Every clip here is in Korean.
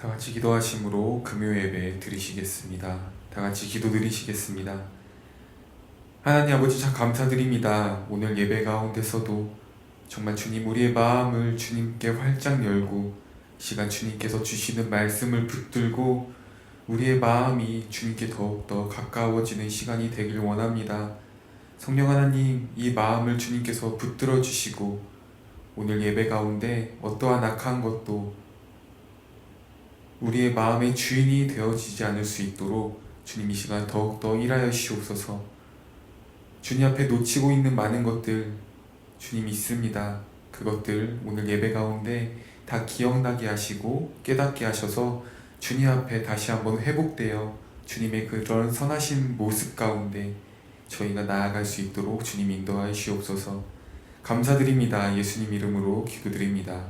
다 같이 기도하심으로 금요 예배 드리시겠습니다. 다 같이 기도 드리시겠습니다. 하나님 아버지 참 감사드립니다. 오늘 예배 가운데서도 정말 주님 우리의 마음을 주님께 활짝 열고 시간 주님께서 주시는 말씀을 붙들고 우리의 마음이 주님께 더욱더 가까워지는 시간이 되길 원합니다. 성령 하나님, 이 마음을 주님께서 붙들어 주시고 오늘 예배 가운데 어떠한 악한 것도 우리의 마음의 주인이 되어지지 않을 수 있도록 주님 이 시간 더욱더 일하여 주시옵소서. 주님 앞에 놓치고 있는 많은 것들 주님 있습니다. 그것들 오늘 예배 가운데 다 기억나게 하시고 깨닫게 하셔서 주님 앞에 다시 한번 회복되어 주님의 그런 선하신 모습 가운데 저희가 나아갈 수 있도록 주님 인도하여 주시옵소서. 감사드립니다. 예수님 이름으로 기도드립니다.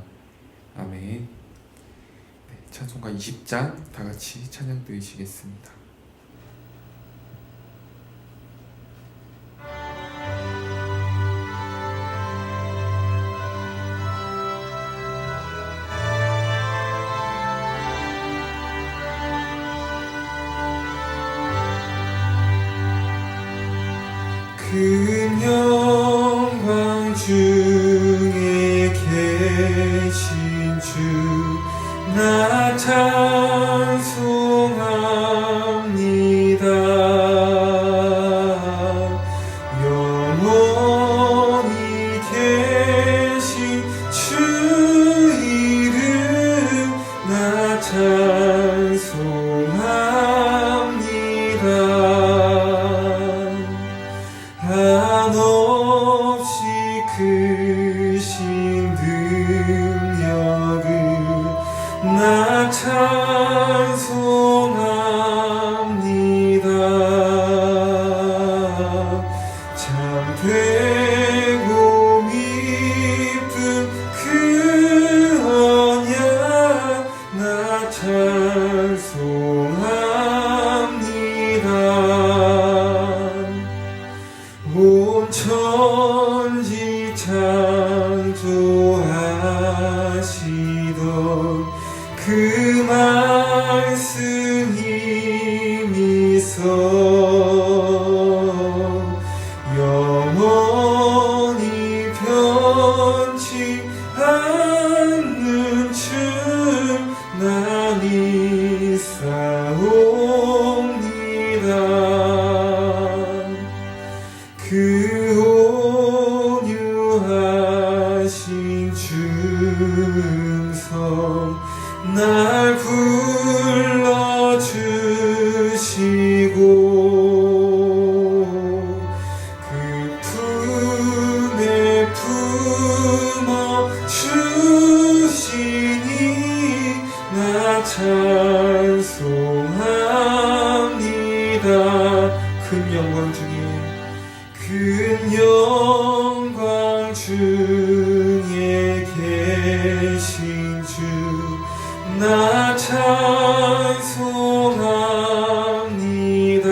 아멘. 찬송가 20장 다 같이 찬양 드리시겠습니다. 큰 영광 중에 계신 주 나 찬송합니다. 영원히 계신 주 이름 나 찬송합니다. 한없이 크신 능력을 나 찬송합니다. 참되고 깊은 그 언약 나 찬송합니다. 온 천지 창조하시던 그 말씀 힘이서 영원히 변치 않는 주 나 믿사옵니다. 그 온유하신 중성 날 불러주시고 그 품에 품어주시니 나 찬송합니다. 큰 영광 중에 큰 영광 중에 계신 주 나 찬송합니다.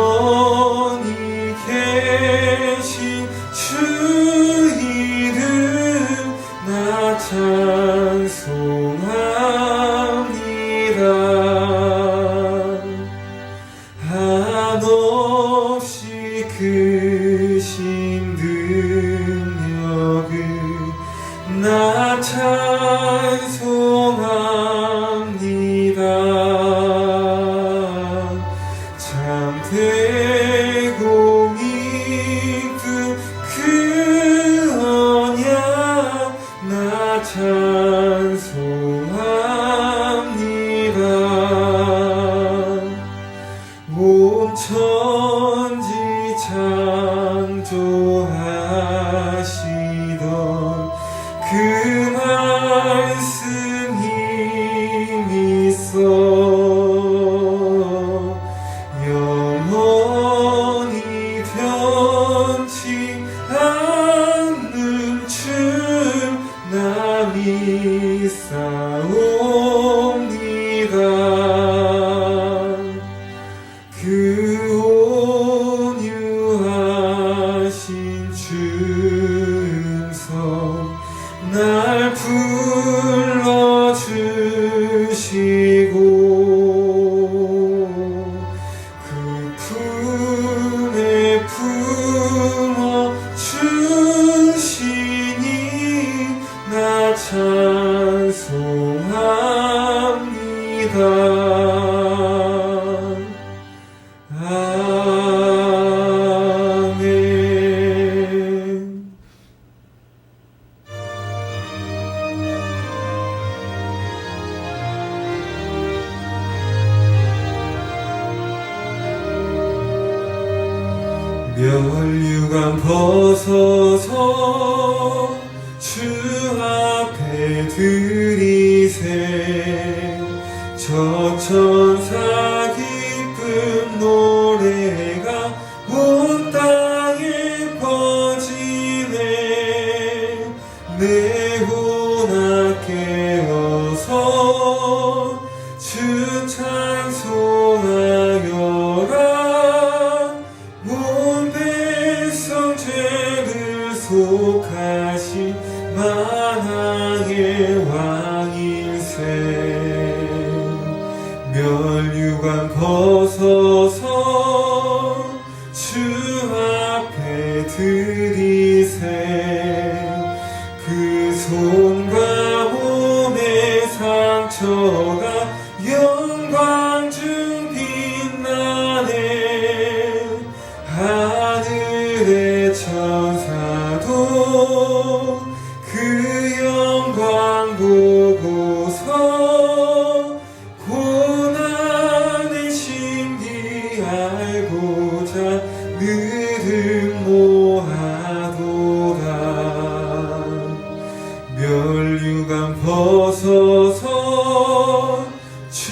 영원히 계신 주 이름 나 찬송합니다. 한없이 크신 능력을 나 찬송합니다. 참되고 깊은 그 언약 나 찬송합니다. 온 천지 창조하시던 그 말씀 힘이서 영원히 변치 않는 주 나 믿사옵니다. 그 온유하신 중성 날 불러주시고 그 품에 품어주시니 나 찬송합니다. 면류관 벗어서 주 앞에 드리세. 저 천사 기쁜 노래가 온 땅에 퍼지네. 내 혼아 깨어서 주 찬송하여라. 속하신 만왕의 왕일세. 면류관 벗어서 주 앞에 드리세. 그 손과 몸의 상처가 영광 중 빛나네. 하늘의 천사도 그 영광 보고서 고난의 신비 알고자 늘은 모아도다. 면류관 벗어서 주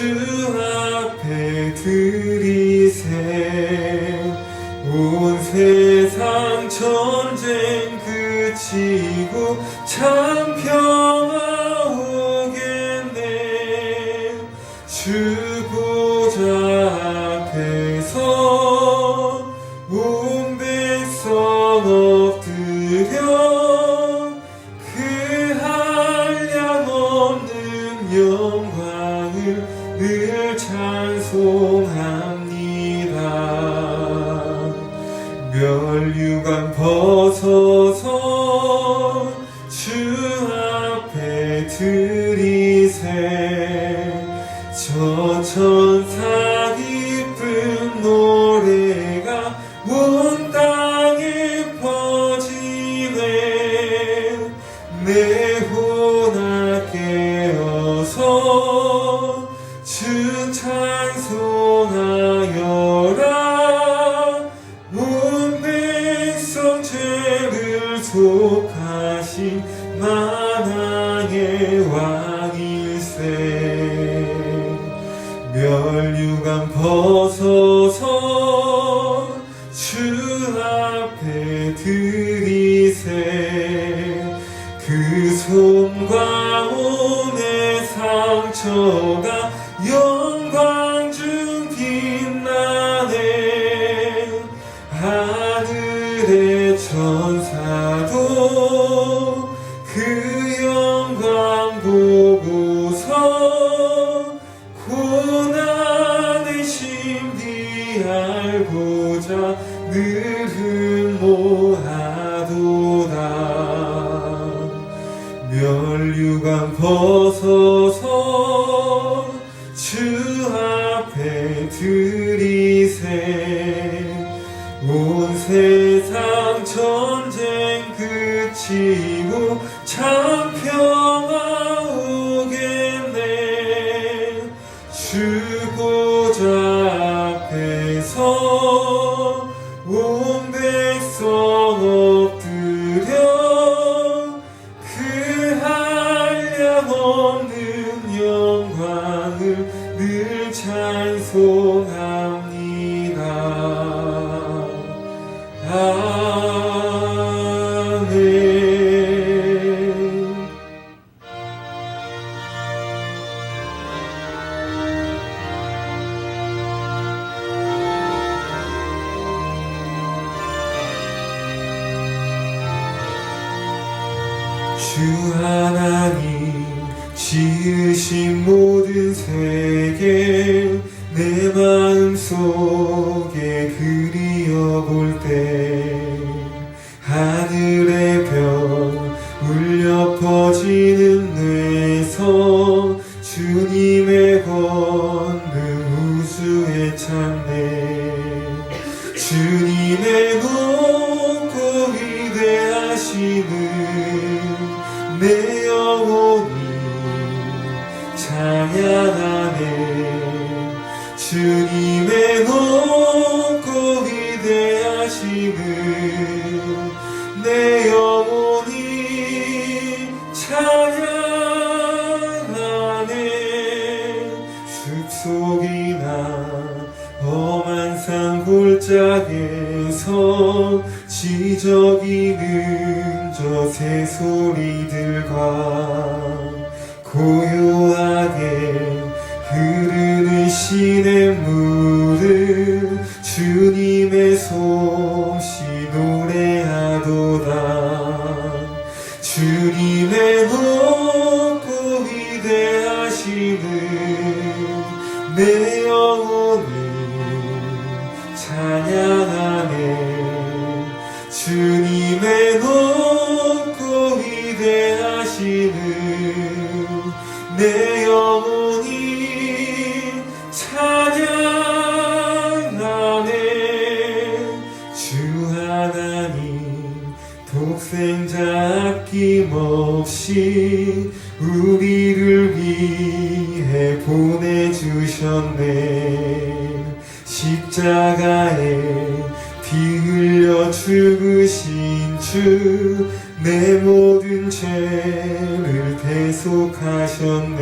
앞에 드리세. 온 세상 전쟁 그치고 참 평화 오겠네. 주 보좌 앞에서 온 백성 엎드려 그 한량없는 영광을 늘 찬송합니다. 면류관 벗어서 주 앞에 드리세. 저 천사 기쁜 노래가 온 땅에 퍼지네. 내 혼아 깨어서 주 찬송하여라. 속하신 만왕의 왕일세. 면류관 벗어서 주 앞에 드리세. 그 손과 몸의 상처가 영광 중 빛나네. 하늘의 천사도 그 영광 보고서 고난의 신비 알고자 늘은 모아도다. 면류관 벗어서 주 앞에 드리세. 온 세상 전쟁 그치고 참 평화 오겠네. 주 보좌 앞에서 온 백성 엎드려 그 한량없는 영광을 늘 찬송합니다. 주 하나님 주신 모든 세계 내 마음속에 그리워볼 때 하늘의 별 울려 퍼지는 뇌에서 주님의 권능 우주에 찬네. 주님의 높고 위대하심을 내 영혼이 찬양하네. 주님의 높고 위대하심을 내 영혼이 찬양하네. 숲속이나 험한 산 골짜기에서 지저귀는 저 새소리들과 고요하게 흐르는 시냇물을 주님의 솜씨 노래하도다. 주님의 높고 위대하심을 내 영혼이 찬양하네. 주님의 높고 위대하심을 내 영혼이 찬양하네. 주 하나님 독생자 아낌없이 우리를 위해 보내주셨네. 십자가에 피 흘려 죽으신 주 내 모든 죄를 대속하셨네.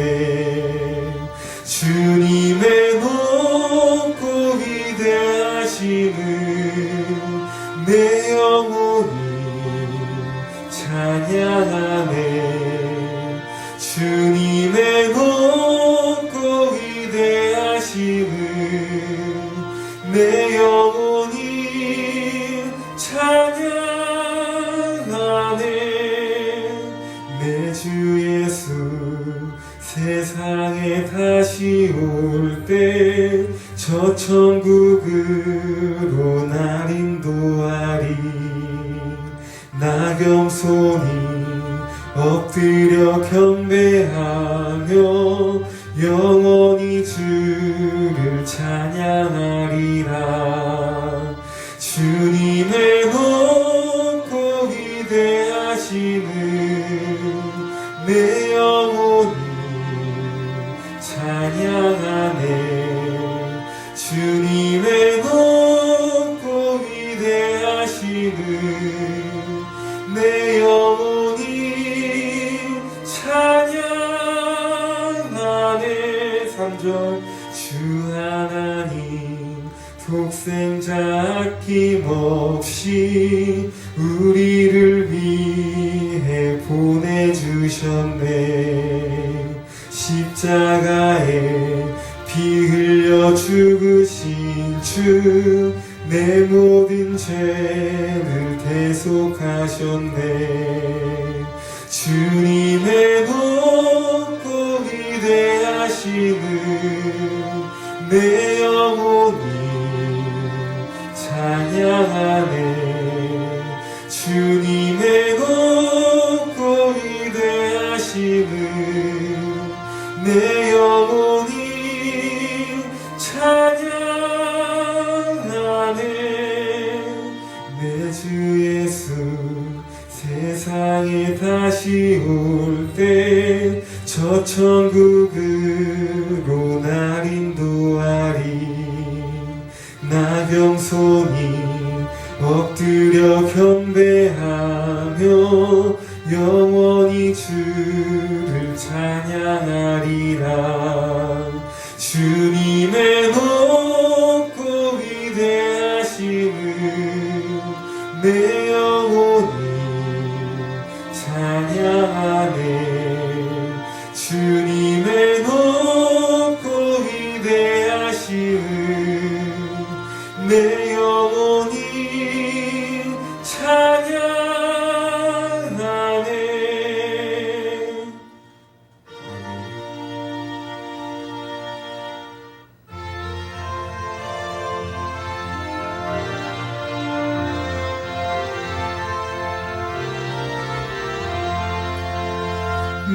주님의 높고 위대하심을 내 영혼이 찬양하네. 주님의 높고 위대하심을 내 영혼이 찬양하네. 내 주 예수 세상에 다시 올 때 저 천국으로 날 인도하리. 나 겸손히 엎드려 경배하며 영원히 주를 찬양하리라. 주님의 높고 위대하심을 내 영혼이 찬양하네. 주님의 높고 위대하심을 내 영혼이 찬양하네. 3절 주 하나님 독생자 아낌없이 우리를 위해 보내주셨네. 십자가에 피 흘려 죽으신 주 내 모든 죄를 대속하셨네. 주님의 높고 위대하심을 내 영혼이 찬양하네. 주님의 높고 위대하심을 내 영혼이 찬양하네. 내 주 예수 세상에 다시 올 때 저 천국으로 날 인도하리. 나 겸손히 엎드려 경배하며 영원히 주를 찬양하리라. 주님의 높고 위대하심을 내 영혼이 찬양하네. 주님의 높고 위대하심을 내 영혼이 찬양하네.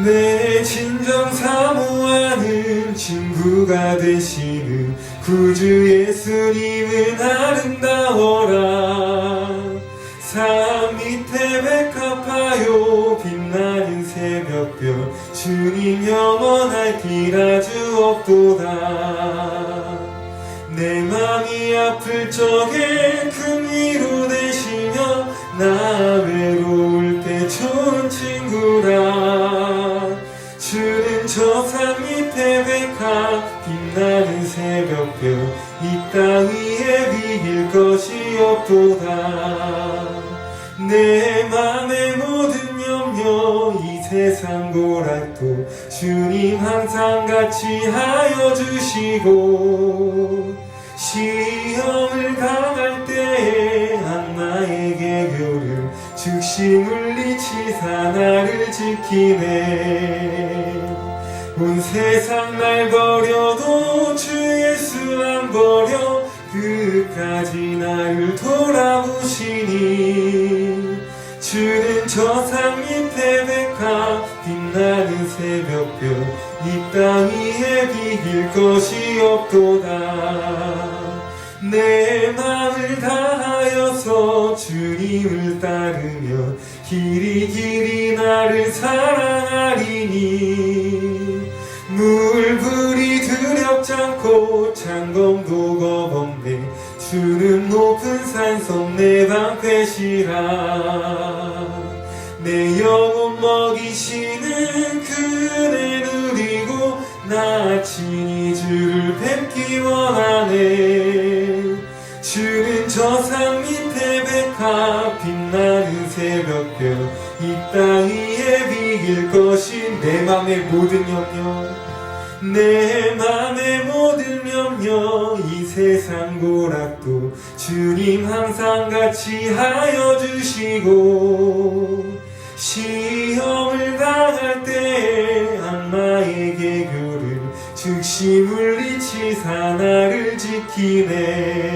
내 진정 사모하는 친구가 되시는 구주 예수님은 아름다워라. 산 밑에 백합하여 빛나는 새벽별 주님 영원할 길 아주 없도다. 내 맘이 아플 적에 큰 위로 되시며 나 외로울 때 좋은 친구라. 주는 저 산 밑에 백합 빛나는 새벽별 이 땅 위에 비길 것이 없도다. 내 맘의 모든 염려 이 세상 고락도 주님 항상 같이 하여 주시고, 시험을 당할 때에 악마에게 교를 즉시 물리치사 나를 지키네. 온 세상 날 버려도 주 예수 안 버려 끝까지 나를 돌아보시니. 주는 저 산 밑에 백합 빛나는 새벽별 이 땅 위에 비길 것이 없도다. 내 맘을 다하여서 주님을 따르며 길이 나를 사랑하리니. 물불이 두렵지 않고 창검도 겁없네. 주는 높은 산성 내 방패시라. 내 영혼 먹이시는 그네 누리고 나 친히 주를 뵙기 원하네. 주는 저 산 밑에 백합 빛나는 새벽별 이 땅 위에 비길 것인 내 맘의 모든 염려, 내 맘의 모든 염려 이 세상 고락도 주님 항상 같이 하여 주시고, 시험을 당할 때에 악마에게 교를 즉시 물리치사 나를 지키네.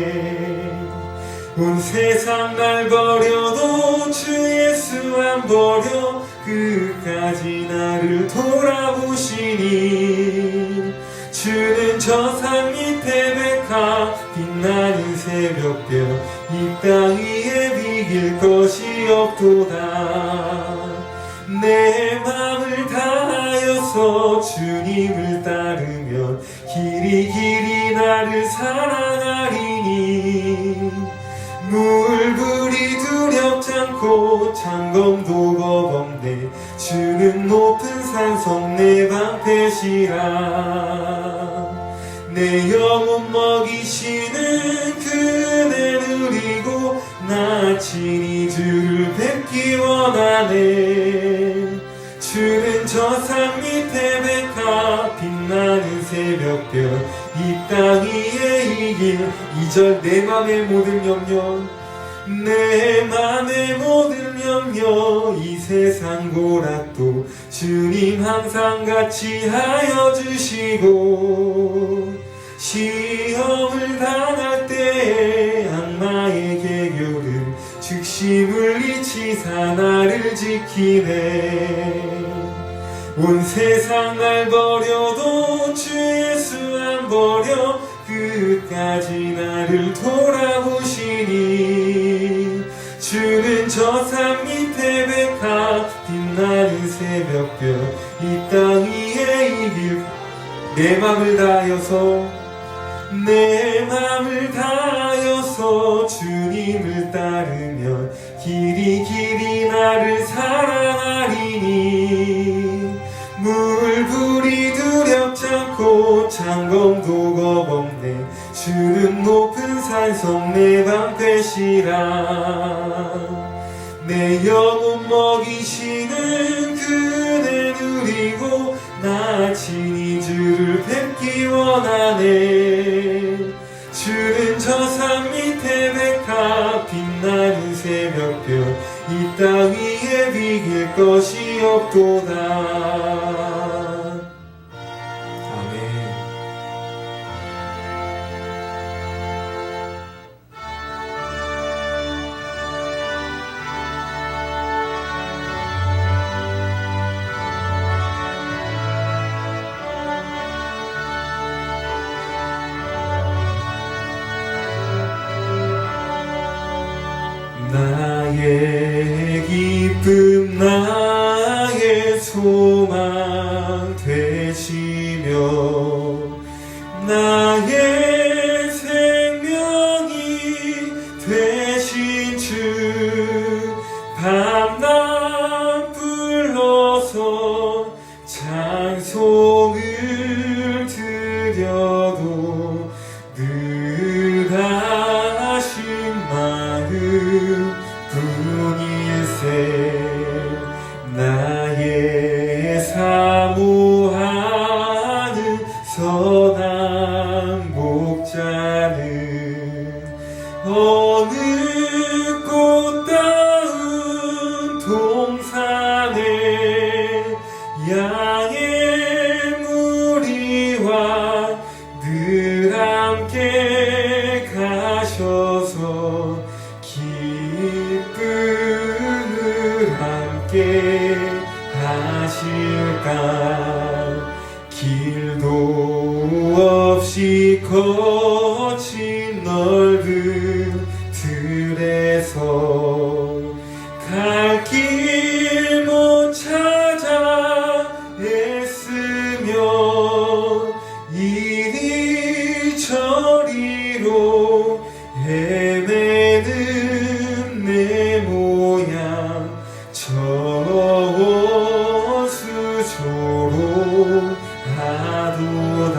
온 세상 날 버려도 주 예수 안 버려 끝까지 나를 돌아보시니. 주는 저 산 밑에 백합 빛나는 새벽별 이 땅 위에 비길 것이 없도다. 내 맘을 다하여서 주님을 따르면 길이 나를 사랑하리니. 물불이 두렵지 않고 창검도 겁없네. 주는 높은 산성 내 방패시라. 내 영혼 먹이시는 그네 누리고 나 친히 주를 뵙기 원하네. 주는 저 산 밑에 백합 빛나는 새벽별 이 땅 위에 이길. 2절 내 맘의 모든 염려, 내 맘의 모든 염려 이 세상 고락도 주님 항상 같이 하여 주시고, 시험을 당할 때에 악마에게 교를 즉시 물리치사 나를 지키네. 온 세상 날 버려도 주 예수 안 버려 끝까지 나를 돌아보시니. 주는 저 산 밑에 백합 빛나는 새벽별 이 땅 위에 이길. 내 맘을 다하여서 주님을 따르면 길이 나를 사랑하리니. 물불이 두렵지 않고 창검도 겁없네. 주는 높은 산성 내 방패시라. 내 영혼 먹이시는 그네 누리고 나 친히 주를 뵙기 원하네. 주는 저 산 밑에 백합 빛나는 새벽별 이 땅 위에 비길 것이 없도다. 소망 되시며 나의 생명이 되신 주 밤낮 불러서 찬송을 드려도 늘 하신 마음 뿐일세 나의 사모하는 선한 목자는 어느 꽃다운 동산에 양의 무리와 늘 함께 가셔서 기쁨을 함께 하실까 길도 없이 거친 넓은 들에서 갈 길 못 찾아 애쓰며 이리저리로 헤매는 내 모양 저수조로 하도다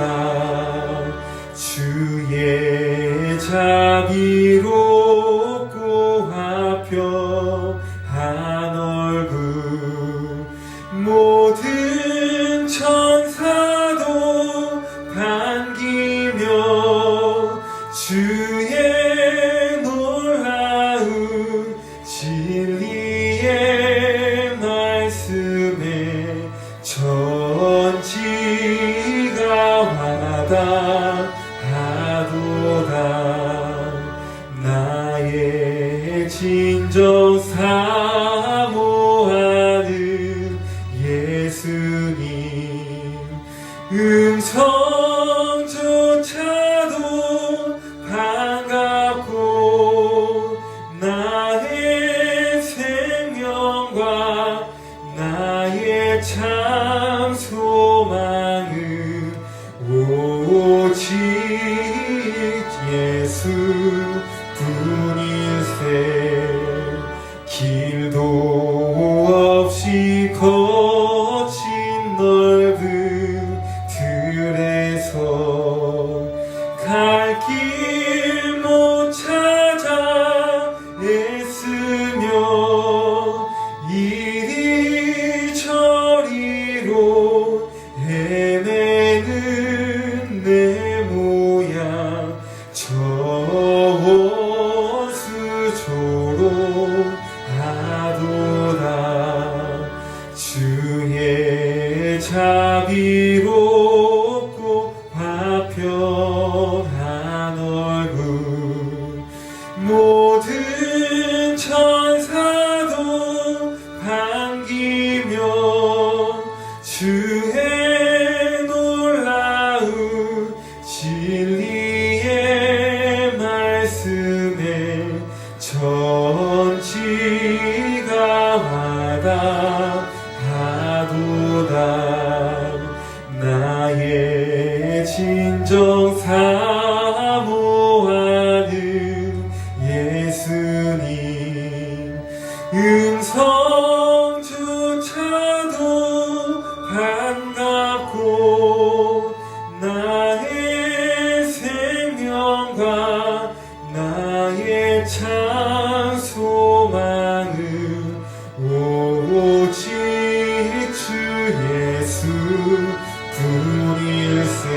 주의 자비롭고 화평한 얼굴 모든 천사도 반기며 주의 놀라운 진리의 말씀에 천지가 와닿하도다 나의 진정 사모하는 예수님 음성조차도 반갑고 나의 생명과 나의 참 소망은 오직 예수 뿐일세 길도 없이 거친 넓은 들에서 갈 길 못 찾아 애쓰며 이리저리로 헤매는 내 모양 저수조로 하도다 주의 자비롭고 화평한 얼굴 모든 천사도 반기며 주의 놀라운 진리의 말씀에 천지가 와닿하도다 나의 진정 사모하는 예수님 음성조차도 반갑고 나의 생명과 나의 참 소망은 오직 주 예수 뿐일세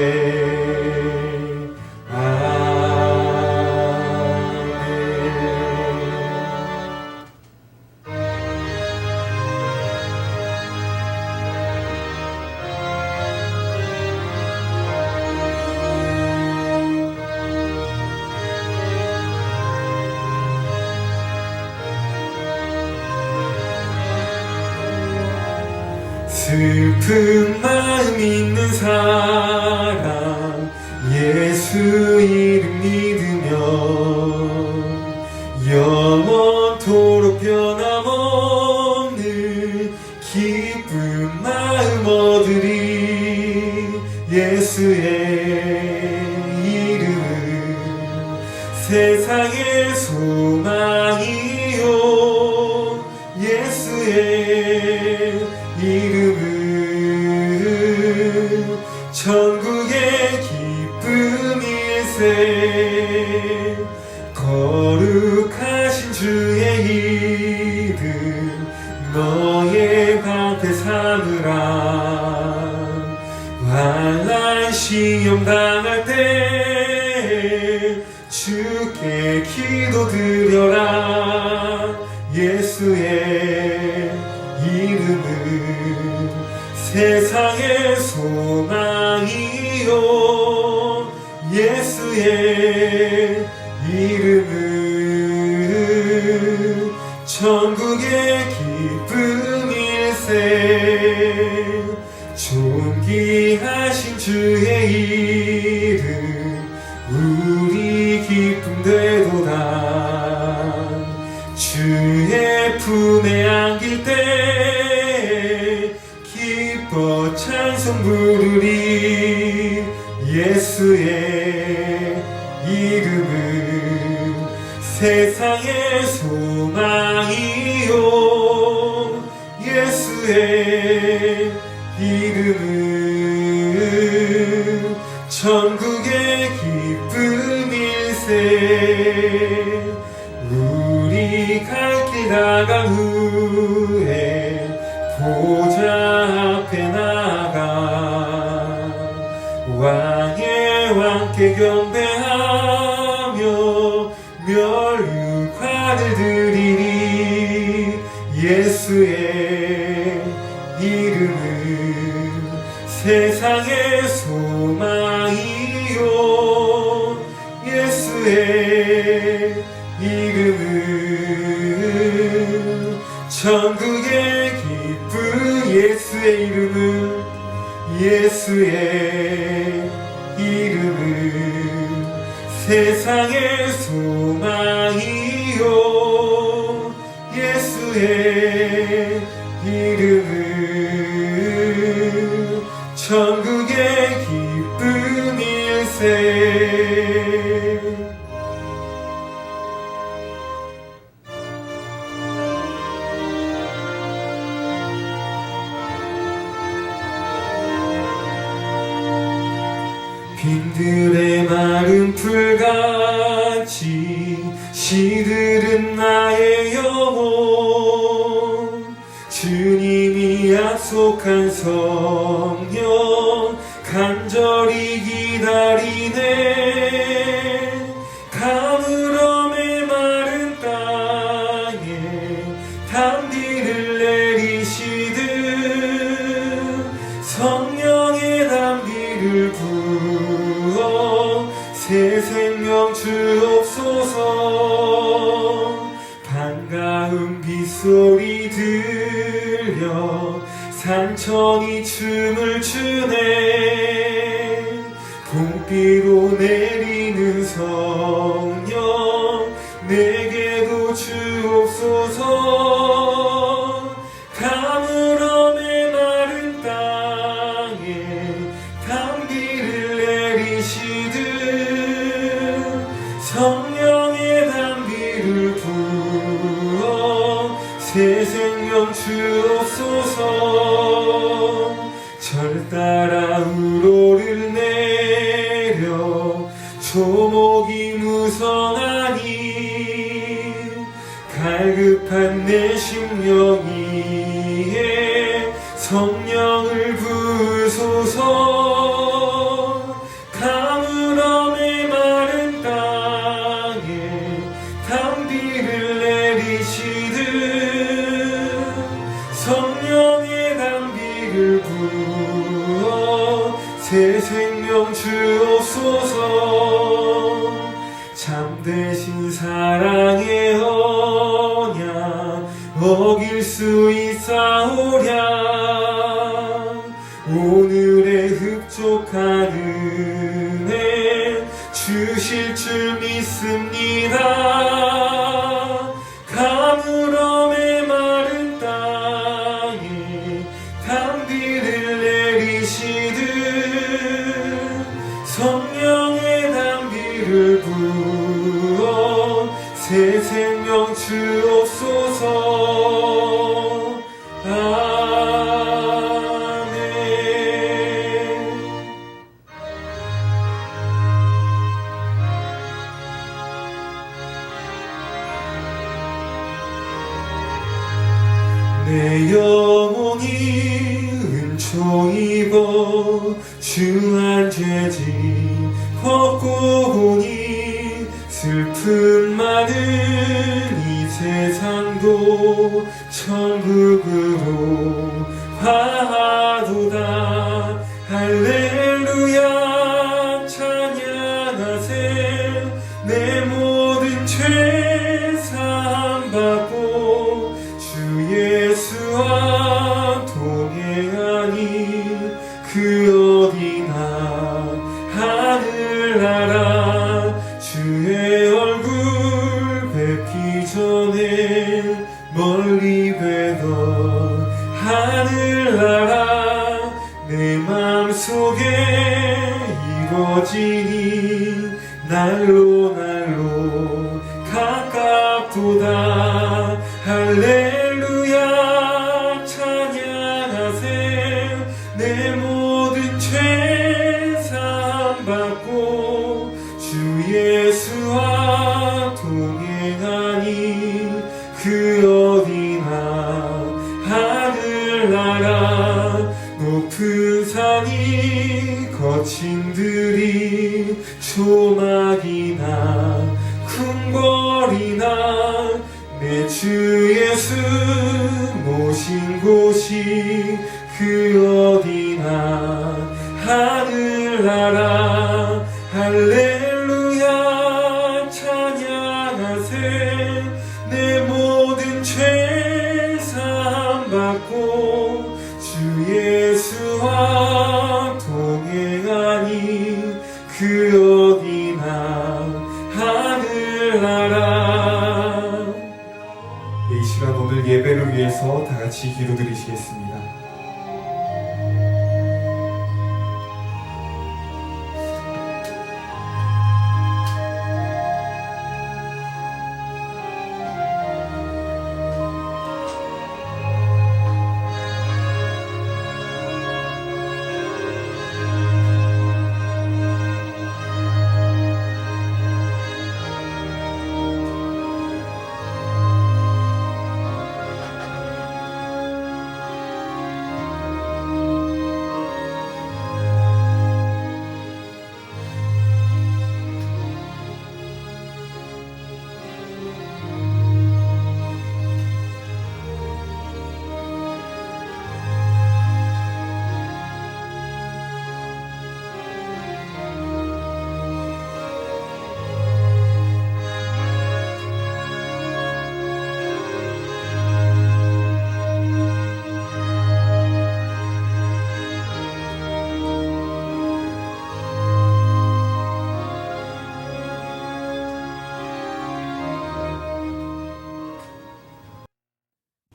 슬픈 마음 있는 사람 예수 이름 믿으며 영원토록 변함없는 기쁜 마음 기도드리 예수의 이름은 세상의 소망이요 예수의 이름은 천국의 기쁨일세 거룩하신 주의 이름 너의 방패 삼으라 환난 시험 당할 때 주께 기도드려라 예수의 이름은 세상의 소망이요 예수의 이름은 천국의 기쁨일세 존귀하신 주의 이름 우리 기쁨 되도다 주의 품에 안길 때 기뻐 찬송 부르리 예수의 이름은 세상의 소망이요 예수의 이름은 천국의 기쁨일세 우리 갈 길 나간 후에 보좌 앞에 나가 왕의 왕께 경배하며 멸류관을 드리니 예수의 이름은 세상의 소망이요 예수의 이름은 천국의 기쁨 예수의 이름은 예수의 이름은 세상의 소망이요 예수의 이름은 천국의 기쁨일세 빈들의 마른 풀같이 시들은 나의 영혼 주님이 약속한 성령 간절히 기다리네 가물음의 마른 땅에 담비를 내리시듯 성령의 담비를 부어 새 생명 주옵소서 반가운 빗소리 들려 산천이 춤을 추네 봄비로 내리는 성령 내게도 주옵소서 가물음의 마른 땅에 담비를 내리시듯 성령의 담비를 부어 새 생명 주옵소서 절 따라 우로를 내려 조목이 무성하니 갈급한 내 심령이에 성령을 부으소서 가물음의 마른 땅에 담비를 내리시듯 성령의 담비를 부어 새 생명 주옵소서 참되신 사랑의 언약 어길 수 있사오랴 오늘의 흡족한 은혜 주실 줄 믿습니다 가물음의 마른 땅에 담비를 내 영혼이 은총 입어 주 안죄지 벗고 보니 슬픔 많은 이 세상도 천국으로 가도다. 할렐루야 찬양하세. 내 모든 죄 사함 받고 주 예수와 동행하니 그 어디나 하늘나라. 주의 얼굴 뵙기 전에 멀리 뵈던 하늘나라. 내 맘속에 이루어지니 날로 날로 가깝도다. 할렐루야 찬양하세. 내 모든 죄 사함 받고 주 예수와 동행하니 그 어디나 하늘나라. 높은 산이 거친 들이 조막이나 궁궐이나 내 주 예수 모신 곳이 그 어디나 하늘나라. 할렐루야 찬양하세. 내 모든 죄 사함 받고 주 예수와 동행하니 그 어디나 하늘나라. 이 시간 오늘 예배를 위해서 다 같이 기도드리시겠습니다.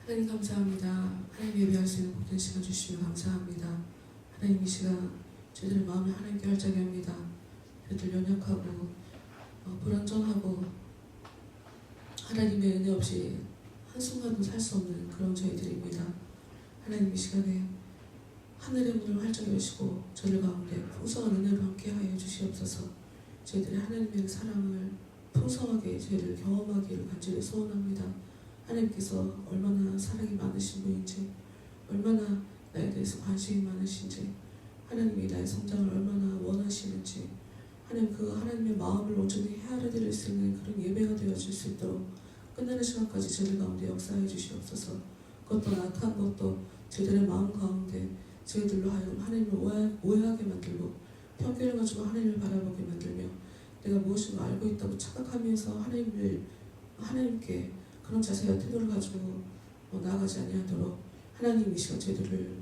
하나님 감사합니다. 하나님 예배할 수 있는 복된 시간 주시며 감사합니다. 하나님 이 시간 저희들의 마음을 하나님께 활짝이 합니다. 저희들 연약하고 불완전하고 하나님의 은혜 없이 한순간도 살 수 없는 그런 저희들입니다. 하나님 이 시간에 하늘의 문을 활짝 여시고 저희 가운데 풍성한 은혜로 함께하여 주시옵소서. 저희들의 하나님의 사랑을 풍성하게 저희를 경험하기를 간절히 소원합니다. 하나님께서 얼마나 사랑이 많으신 분인지, 얼마나 나에 대해서 관심이 많으신지, 하나님이 나의 성장을 얼마나 원하시는지, 하나님 그 하나님의 마음을 온전히 헤아려드릴 수 있는 그런 예배가 되어질 수 있도록 끝나는 시간까지 저희 가운데 역사해 주시옵소서. 그것도 악한 것도 저희들의 마음 가운데 저희들로 하여금 하나님을 오해하게 만들고 편견을 가지고 하나님을 바라보게 만들며 내가 무엇인가 알고 있다고 착각하면서 하나님께 그런 자세와 태도를 가지고 나아가지 아니하도록 하나님 이 시간 저희들을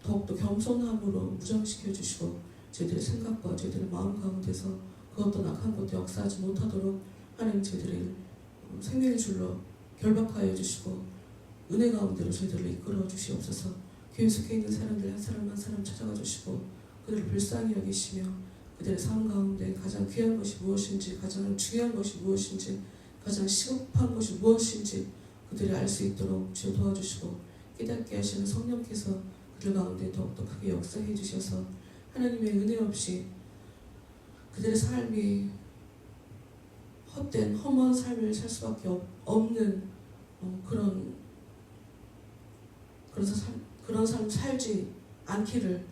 더욱더 겸손함으로 무장시켜 주시고 저희들의 생각과 저희들의 마음 가운데서 그것도 악한 것도 역사하지 못하도록 하나님 저희들의 생명의 줄로 결박하여 주시고 은혜 가운데로 저희들을 이끌어 주시옵소서. 교회 속에 있는 사람들 한 사람 한 사람 찾아가 주시고 그들을 불쌍히 여기시며 그들의 삶 가운데 가장 귀한 것이 무엇인지, 가장 중요한 것이 무엇인지, 가장 시급한 것이 무엇인지 그들이 알 수 있도록 주여 도와주시고 깨닫게 하시는 성령께서 그들 가운데 더욱더 크게 역사해 주셔서 하나님의 은혜 없이 그들의 삶이 헛된 허무한 삶을 살 수밖에 없는 그런 그런 삶 살지 않기를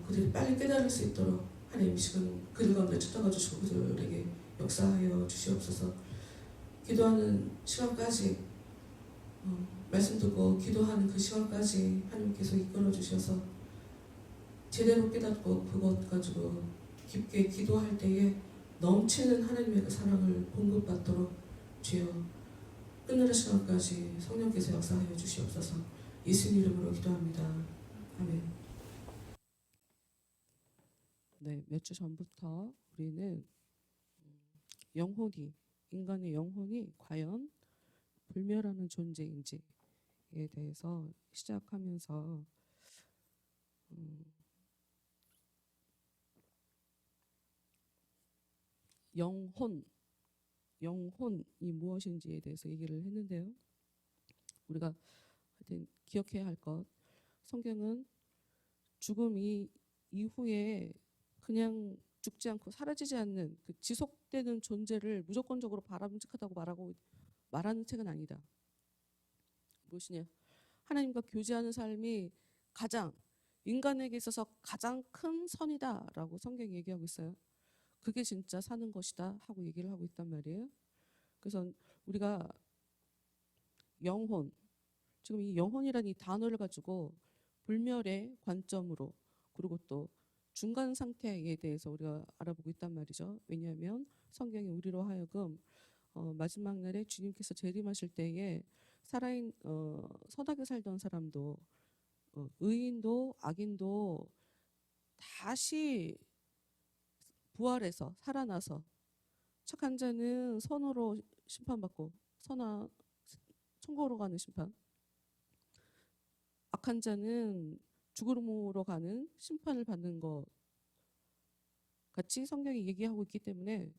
그들이 빨리 깨달을 수 있도록 하나님 이 시간 그들 가운데 찾아가 주시고 그들에게 역사하여 주시옵소서. 기도하는 시간까지 말씀 듣고 기도하는 그 시간까지 하나님께서 이끌어 주셔서 제대로 깨닫고 그것 가지고 깊게 기도할 때에 넘치는 하나님의 그 사랑을 공급받도록 주여 끝나는 시간까지 성령께서 역사하여 주시옵소서. 예수님 이름으로 기도합니다. 아멘. 네, 몇 주 전부터 우리는 인간의 영혼이 과연 불멸하는 존재인지에 대해서 시작하면서 영혼이 무엇인지에 대해서 얘기를 했는데요. 우리가 하여튼 기억해야 할 것, 성경은 죽음 이후에 그냥 죽지 않고 사라지지 않는 그 지속되는 존재를 무조건적으로 바람직하다고 말하는 책은 아니다. 무엇이냐? 하나님과 교제하는 삶이 인간에게 있어서 가장 큰 선이다라고 성경이 얘기하고 있어요. 그게 진짜 사는 것이다 하고 얘기를 하고 있단 말이에요. 그래서 우리가 지금 이 영혼이라는 이 단어를 가지고 불멸의 관점으로 그리고 또 중간 상태에 대해서 우리가 알아보고 있단 말이죠. 왜냐하면 성경이 우리로 하여금 마지막 날에 주님께서 재림하실 때에 선하게 살던 사람도 의인도 악인도 다시 부활해서 살아나서 착한 자는 선으로 심판받고 천국으로 가는 심판, 악한 자는 죽음으로 가는 심판을 받는 것 같이 성경이 얘기하고 있기 때문에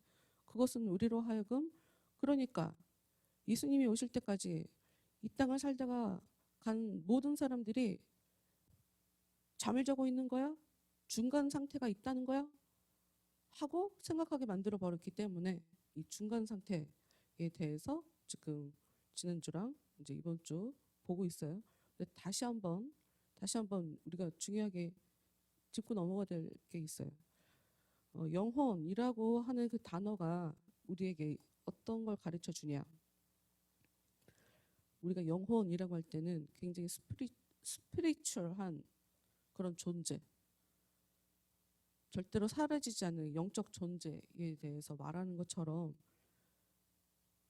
그것은 우리로 하여금 그러니까 예수님이 오실 때까지 이 땅을 살다가 간 모든 사람들이 잠을 자고 있는 거야? 중간 상태가 있다는 거야? 하고 생각하게 만들어 버렸기 때문에 이 중간 상태에 대해서 지금 지난주랑 이제 이번 주 보고 있어요. 근데 다시 한번 우리가 중요하게 짚고 넘어가야 될 게 있어요. 영혼이라고 하는 그 단어가 우리에게 어떤 걸 가르쳐 주냐? 우리가 영혼이라고 할 때는 굉장히 스피리추얼한 그런 존재, 절대로 사라지지 않는 영적 존재에 대해서 말하는 것처럼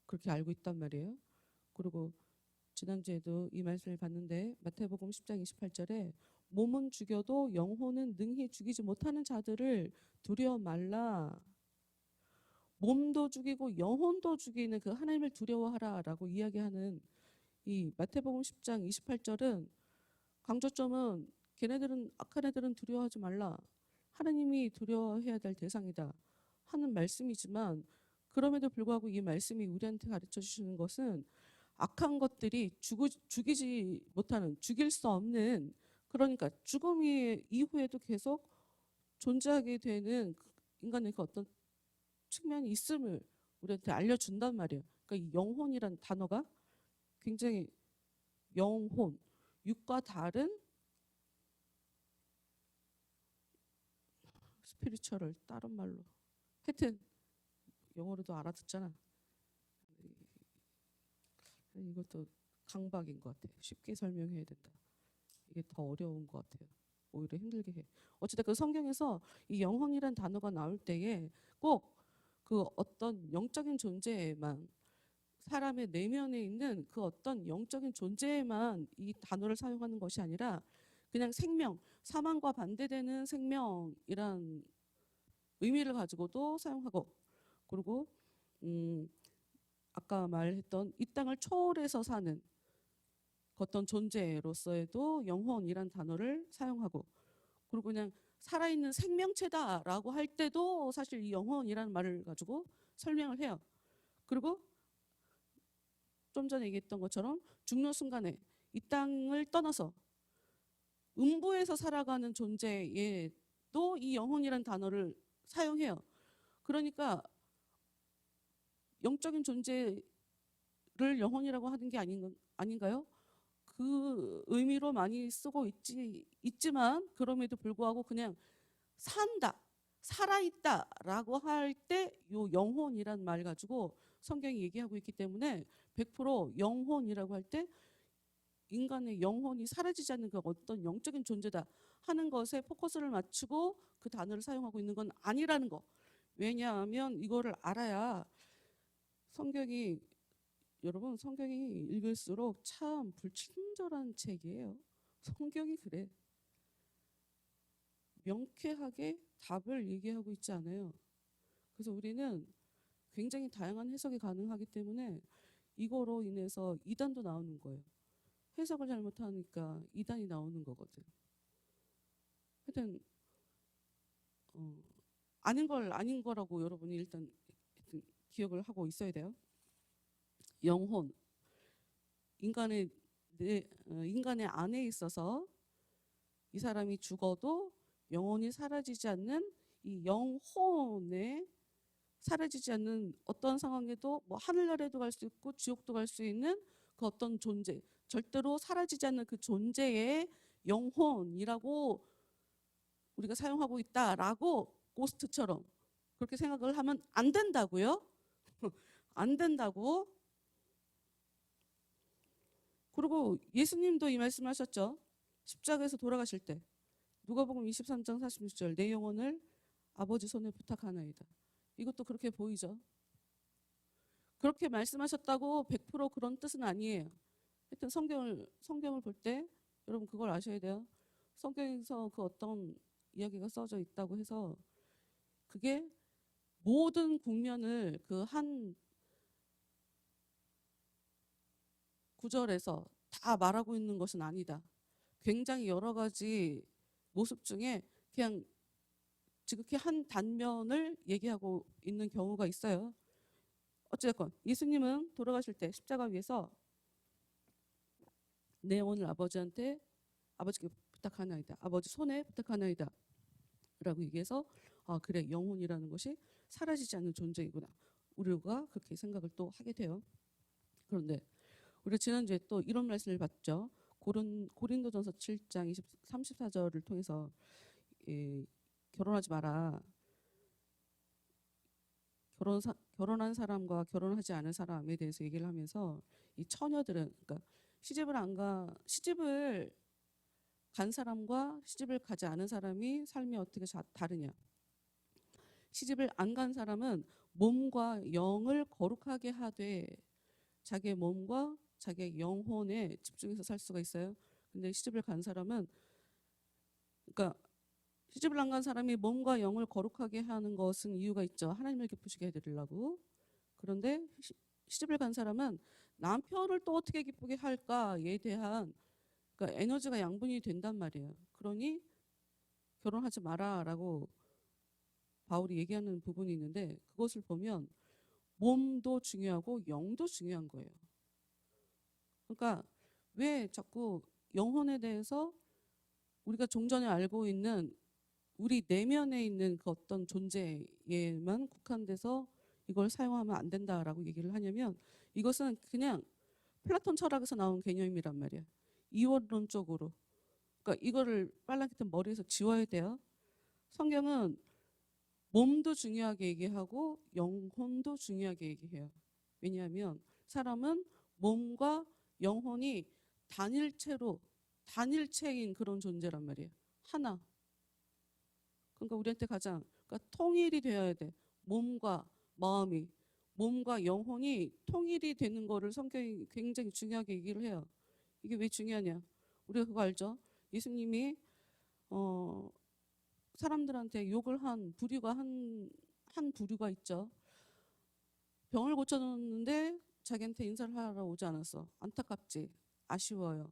그렇게 알고 있단 말이에요. 그리고 지난주에도 이 말씀을 봤는데 마태복음 10장 28절에 몸은 죽여도 영혼은 능히 죽이지 못하는 자들을 두려워 말라. 몸도 죽이고 영혼도 죽이는 그 하나님을 두려워하라라고 이야기하는 이 마태복음 10장 28절은 강조점은 악한 애들은 두려워하지 말라. 하나님이 두려워해야 될 대상이다 하는 말씀이지만 그럼에도 불구하고 이 말씀이 우리한테 가르쳐 주시는 것은 악한 것들이 죽이지 못하는, 죽일 수 없는, 그러니까 죽음 이후에도 계속 존재하게 되는 인간의 그 어떤 측면이 있음을 우리한테 알려준단 말이에요. 그러니까 이 영혼이란 단어가 굉장히 육과 다른 스피리추얼을 다른 말로 하여튼 영어로도 알아듣잖아. 이것도 강박인 것 같아. 쉽게 설명해야 된다. 이게 더 어려운 것 같아요. 오히려 힘들게 해. 어쨌든 그 성경에서 이 영혼이란 단어가 나올 때에 꼭 그 어떤 영적인 존재에만, 사람의 내면에 있는 그 어떤 영적인 존재에만 이 단어를 사용하는 것이 아니라 그냥 사망과 반대되는 생명이란 의미를 가지고도 사용하고, 그리고 아까 말했던 이 땅을 초월해서 사는 어떤 존재로서에도 영혼이란 단어를 사용하고, 그리고 그냥 살아있는 생명체다라고 할 때도 사실 이 영혼이라는 말을 가지고 설명을 해요. 그리고 좀 전에 얘기했던 것처럼 죽는 순간에 이 땅을 떠나서 음부에서 살아가는 존재에도 이 영혼이라는 단어를 사용해요. 그러니까 영적인 존재를 영혼이라고 하는 게 아닌가요? 그 의미로 많이 쓰고 있지만 그럼에도 불구하고 그냥 산다, 살아있다라고 할 때 요 영혼이란 말 가지고 성경이 얘기하고 있기 때문에 100% 영혼이라고 할 때 인간의 영혼이 사라지지 않는 그 어떤 영적인 존재다 하는 것에 포커스를 맞추고 그 단어를 사용하고 있는 건 아니라는 거. 왜냐하면 이거를 알아야 성경이, 여러분 성경이 읽을수록 참 불친절한 책이에요. 성경이 그래. 명쾌하게 답을 얘기하고 있지 않아요. 그래서 우리는 굉장히 다양한 해석이 가능하기 때문에 이거로 인해서 이단도 나오는 거예요. 해석을 잘못하니까 이단이 나오는 거거든. 하여튼 아닌 걸 아닌 거라고 여러분이 일단 기억을 하고 있어야 돼요. 영혼, 인간의 안에 있어서 이 사람이 죽어도 영혼이 사라지지 않는 이 영혼에 사라지지 않는 어떤 상황에도 뭐 하늘나라에도 갈 수 있고 지옥도 갈 수 있는 그 어떤 존재, 절대로 사라지지 않는 그 존재의 영혼이라고 우리가 사용하고 있다라고 고스트처럼 그렇게 생각을 하면 안 된다고요. 안 된다고. 그리고 예수님도 이 말씀하셨죠. 십자가에서 돌아가실 때 누가복음 23장 46절 내 영혼을 아버지 손에 부탁하나이다. 이것도 그렇게 보이죠. 그렇게 말씀하셨다고 100% 그런 뜻은 아니에요. 하여튼 성경을 볼 때 여러분 그걸 아셔야 돼요. 성경에서 그 어떤 이야기가 써져 있다고 해서 그게 모든 국면을 그 한 구절에서 다 말하고 있는 것은 아니다. 굉장히 여러 가지 모습 중에 그냥 지극히 한 단면을 얘기하고 있는 경우가 있어요. 어쨌건 예수님은 돌아가실 때 십자가 위에서 내 영혼을 아버지께 부탁하나이다. 아버지 손에 부탁하나이다. 라고 얘기해서 아 그래 영혼이라는 것이 사라지지 않는 존재이구나. 우리가 그렇게 생각을 또 하게 돼요. 그런데 우리가 지난주에 또 이런 말씀을 봤죠. 고린도전서 7장 34절을 통해서 결혼하지 마라. 결혼한 사람과 결혼하지 않은 사람에 대해서 얘기를 하면서 이 처녀들은 그러니까 시집을 간 사람과 시집을 가지 않은 사람이 삶이 어떻게 다르냐. 시집을 안 간 사람은 몸과 영을 거룩하게 하되 자기의 몸과 자기의 영혼에 집중해서 살 수가 있어요. 근데 시집을 간 사람은 그러니까 시집을 안 간 사람이 몸과 영을 거룩하게 하는 것은 이유가 있죠. 하나님을 기쁘시게 해드리려고. 그런데 시집을 간 사람은 남편을 또 어떻게 기쁘게 할까에 대한 그러니까 에너지가 양분이 된단 말이에요. 그러니 결혼하지 마라라고 바울이 얘기하는 부분이 있는데 그것을 보면 몸도 중요하고 영도 중요한 거예요. 그러니까 왜 자꾸 영혼에 대해서 우리가 종전에 알고 있는 우리 내면에 있는 그 어떤 존재에만 국한돼서 이걸 사용하면 안 된다라고 얘기를 하냐면 이것은 그냥 플라톤 철학에서 나온 개념이란 말이에요. 이원론적으로. 그러니까 이거를 빨랑기튼 머리에서 지워야 돼요. 성경은 몸도 중요하게 얘기하고 영혼도 중요하게 얘기해요. 왜냐하면 사람은 몸과 영혼이 단일체인 그런 존재란 말이에요. 하나. 그러니까 우리한테 그러니까 통일이 되어야 돼. 몸과 마음이. 몸과 영혼이 통일이 되는 거를 성경이 굉장히 중요하게 얘기를 해요. 이게 왜 중요하냐? 우리가 그거 알죠? 예수님이 사람들한테 욕을 한 부류가 한 부류가 있죠. 병을 고쳐줬는데 자기한테 인사를 하러 오지 않았어. 안타깝지. 아쉬워요.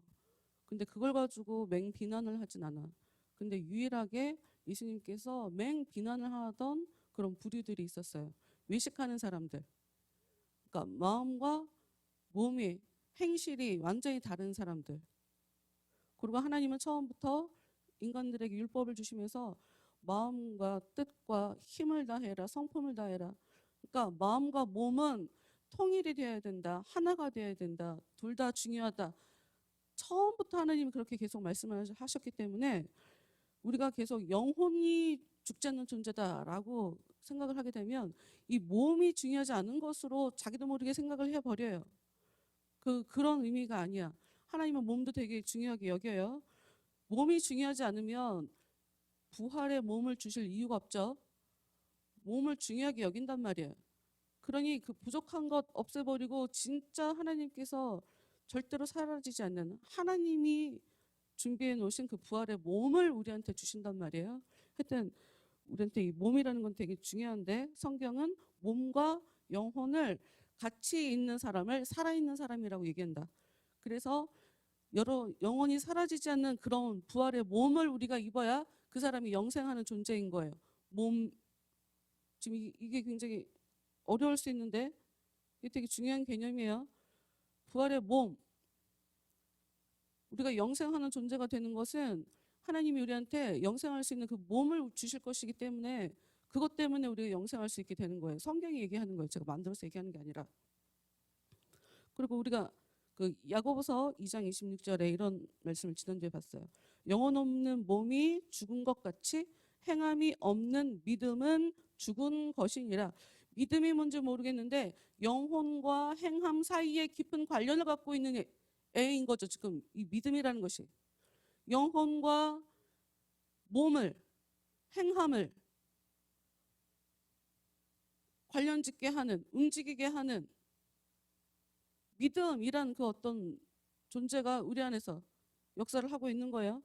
근데 그걸 가지고 맹 비난을 하진 않아. 근데 유일하게 예수님께서 맹 비난을 하던 그런 부류들이 있었어요. 외식하는 사람들. 그러니까 마음과 몸이 행실이 완전히 다른 사람들. 그리고 하나님은 처음부터 인간들에게 율법을 주시면서 마음과 뜻과 힘을 다해라, 성품을 다해라. 그러니까 마음과 몸은 통일이 되어야 된다. 하나가 되어야 된다. 둘 다 중요하다. 처음부터 하나님이 그렇게 계속 말씀을 하셨기 때문에 우리가 계속 영혼이 죽지 않는 존재다라고 생각을 하게 되면 이 몸이 중요하지 않은 것으로 자기도 모르게 생각을 해버려요. 그런 의미가 아니야. 하나님은 몸도 되게 중요하게 여겨요. 몸이 중요하지 않으면 부활의 몸을 주실 이유가 없죠. 몸을 중요하게 여긴단 말이에요. 그러니 그 부족한 것 없애버리고 진짜 하나님께서 절대로 사라지지 않는 하나님이 준비해 놓으신 그 부활의 몸을 우리한테 주신단 말이에요. 하여튼 우리한테 이 몸이라는 건 되게 중요한데 성경은 몸과 영혼을 같이 있는 사람을 살아있는 사람이라고 얘기한다. 그래서 영혼이 사라지지 않는 그런 부활의 몸을 우리가 입어야 그 사람이 영생하는 존재인 거예요. 몸, 지금 이게 굉장히 어려울 수 있는데 이게 되게 중요한 개념이에요. 부활의 몸, 우리가 영생하는 존재가 되는 것은 하나님이 우리한테 영생할 수 있는 그 몸을 주실 것이기 때문에 그것 때문에 우리가 영생할 수 있게 되는 거예요. 성경이 얘기하는 거예요. 제가 만들어서 얘기하는 게 아니라. 그리고 우리가 그 야고보서 2장 26절에 이런 말씀을 지난주에 봤어요. 영혼 없는 몸이 죽은 것 같이 행함이 없는 믿음은 죽은 것이니라. 믿음이 뭔지 모르겠는데 영혼과 행함 사이에 깊은 관련을 갖고 있는 애인 거죠. 지금 이 믿음이라는 것이 영혼과 몸을, 행함을 관련짓게 하는, 움직이게 하는 믿음이란 그 어떤 존재가 우리 안에서 역사를 하고 있는 거예요.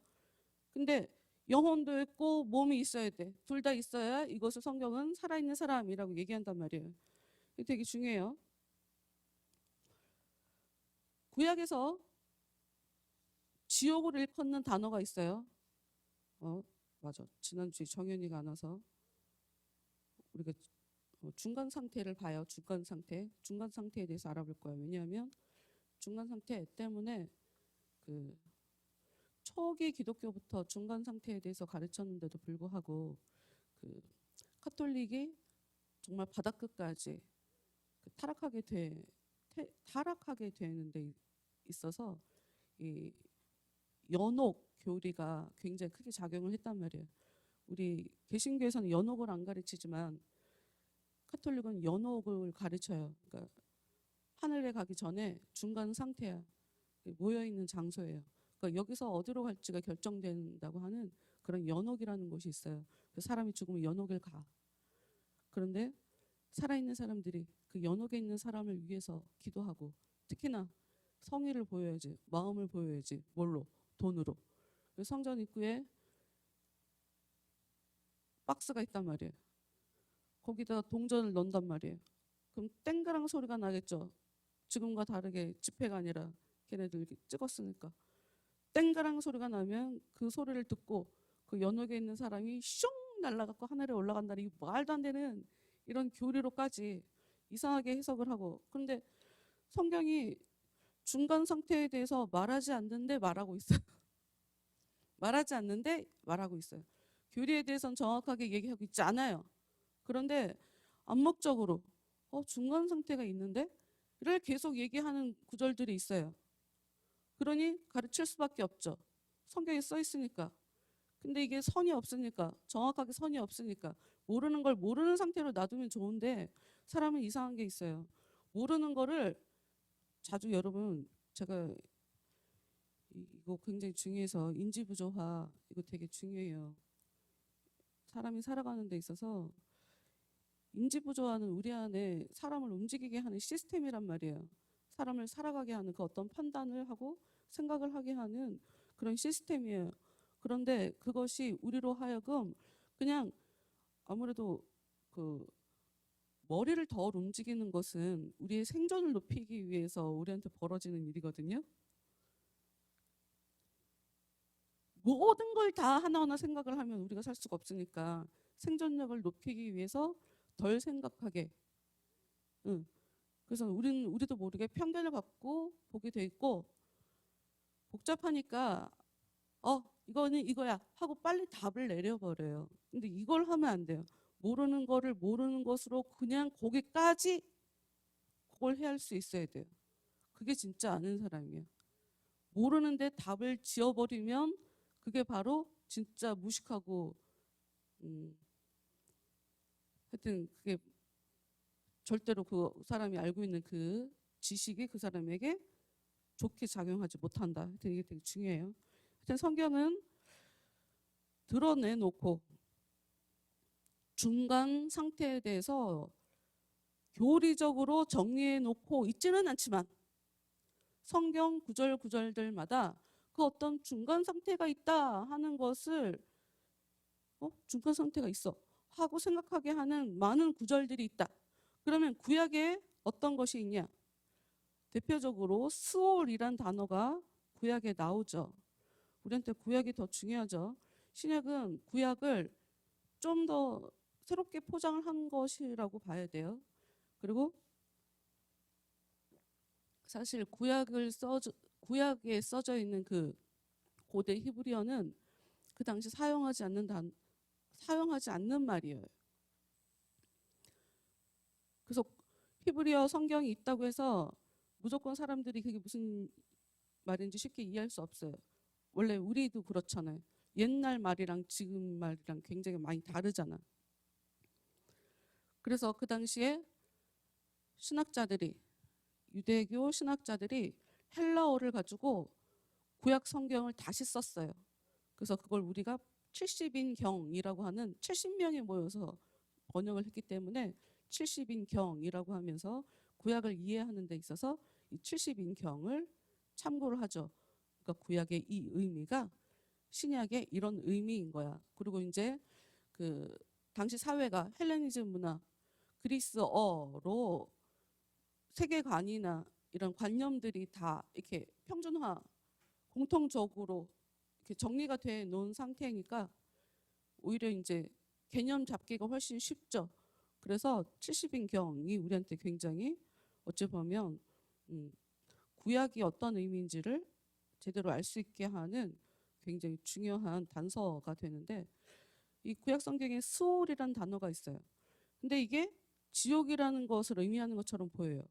근데 영혼도 있고 몸이 있어야 돼. 둘 다 있어야 이것을 성경은 살아있는 사람이라고 얘기한단 말이에요. 이게 되게 중요해요. 구약에서 지옥을 일컫는 단어가 있어요. 맞아. 지난주에 정연이가 안 와서 우리가 중간 상태를 봐요. 중간 상태에 대해서 알아볼 거예요. 왜냐하면 중간 상태 때문에 그 초기 기독교부터 중간 상태에 대해서 가르쳤는데도 불구하고 그 카톨릭이 정말 바닥끝까지 타락하게 되는 데 있어서 이 연옥 교리가 굉장히 크게 작용을 했단 말이에요. 우리 개신교에서는 연옥을 안 가르치지만 카톨릭은 연옥을 가르쳐요. 그러니까 하늘에 가기 전에 중간 상태야. 모여 있는 장소예요. 그러니까 여기서 어디로 갈지가 결정된다고 하는 그런 연옥이라는 곳이 있어요. 사람이 죽으면 연옥을 가. 그런데 살아있는 사람들이 그 연옥에 있는 사람을 위해서 기도하고 특히나 성의를 보여야지, 마음을 보여야지. 뭘로? 돈으로. 성전 입구에 박스가 있단 말이에요. 거기다가 동전을 넣는단 말이에요. 그럼 땡그랑 소리가 나겠죠. 지금과 다르게 지폐가 아니라 걔네들 이렇게 찍었으니까. 땡그랑 소리가 나면 그 소리를 듣고 그 연옥에 있는 사람이 슝 날아가고 하늘에 올라간다는 이 말도 안 되는 이런 교리로까지 이상하게 해석을 하고. 그런데 성경이 중간 상태에 대해서 말하지 않는데 말하고 있어요. 말하지 않는데 말하고 있어요. 교리에 대해서는 정확하게 얘기하고 있지 않아요. 그런데 암묵적으로 중간 상태가 있는데 를 계속 얘기하는 구절들이 있어요. 그러니 가르칠 수밖에 없죠. 성경에 써 있으니까. 근데 이게 선이 없으니까, 정확하게 선이 없으니까 모르는 걸 모르는 상태로 놔두면 좋은데 사람은 이상한 게 있어요. 모르는 거를 자주 여러분, 제가 이거 굉장히 중요해서 인지부조화 이거 되게 중요해요. 사람이 살아가는 데 있어서 인지부조화는 우리 안에 사람을 움직이게 하는 시스템이란 말이에요. 사람을 살아가게 하는 그 어떤 판단을 하고 생각을 하게 하는 그런 시스템이에요. 그런데 그것이 우리로 하여금 그냥 아무래도 그 머리를 덜 움직이는 것은 우리의 생존을 높이기 위해서 우리한테 벌어지는 일이거든요. 모든 걸 다 하나하나 생각을 하면 우리가 살 수가 없으니까 생존력을 높이기 위해서 덜 생각하게. 그래서 우리도 모르게 편견을 갖고 보게 돼 있고 복잡하니까 이거는 이거야 하고 빨리 답을 내려버려요. 근데 이걸 하면 안 돼요. 모르는 거를 모르는 것으로 그냥 거기까지 그걸 해야 할 수 있어야 돼요. 그게 진짜 아는 사람이에요. 모르는데 답을 지어버리면 그게 바로 진짜 무식하고 하여튼 그게 절대로 그 사람이 알고 있는 그 지식이 그 사람에게 좋게 작용하지 못한다. 하여튼 이게 되게 중요해요. 하여튼 성경은 드러내놓고 중간 상태에 대해서 교리적으로 정리해놓고 있지는 않지만 성경 구절 구절들마다 그 어떤 중간 상태가 있다 하는 것을 중간 상태가 있어 하고 생각하게 하는 많은 구절들이 있다. 그러면 구약에 어떤 것이 있냐? 대표적으로 스올이란 단어가 구약에 나오죠. 우리한테 구약이 더 중요하죠. 신약은 구약을 좀 더 새롭게 포장을 한 것이라고 봐야 돼요. 그리고 사실 구약에 써져 있는 그 고대 히브리어는 그 당시 사용하지 않는 말이에요. 그래서 히브리어 성경이 있다고 해서 무조건 사람들이 그게 무슨 말인지 쉽게 이해할 수 없어요. 원래 우리도 그렇잖아요. 옛날 말이랑 지금 말이랑 굉장히 많이 다르잖아. 그래서 그 당시에 신학자들이 유대교 신학자들이 헬라어를 가지고 구약 성경을 다시 썼어요. 그래서 그걸 우리가 70인경이라고 하는 70명이 모여서 번역을 했기 때문에 70인경이라고 하면서 구약을 이해하는 데 있어서 이 70인경을 참고를 하죠. 그러니까 구약의 이 의미가 신약의 이런 의미인 거야. 그리고 이제 그 당시 사회가 헬레니즘 문화, 그리스어로 세계관이나 이런 관념들이 다 이렇게 평준화, 공통적으로 이렇게 정리가 돼 놓은 상태니까 오히려 이제 개념 잡기가 훨씬 쉽죠. 그래서 70인경이 우리한테 굉장히 어찌 보면 구약이 어떤 의미인지를 제대로 알 수 있게 하는 굉장히 중요한 단서가 되는데 이 구약 성경에 스올이라는 단어가 있어요. 근데 이게 지옥이라는 것을 의미하는 것처럼 보여요.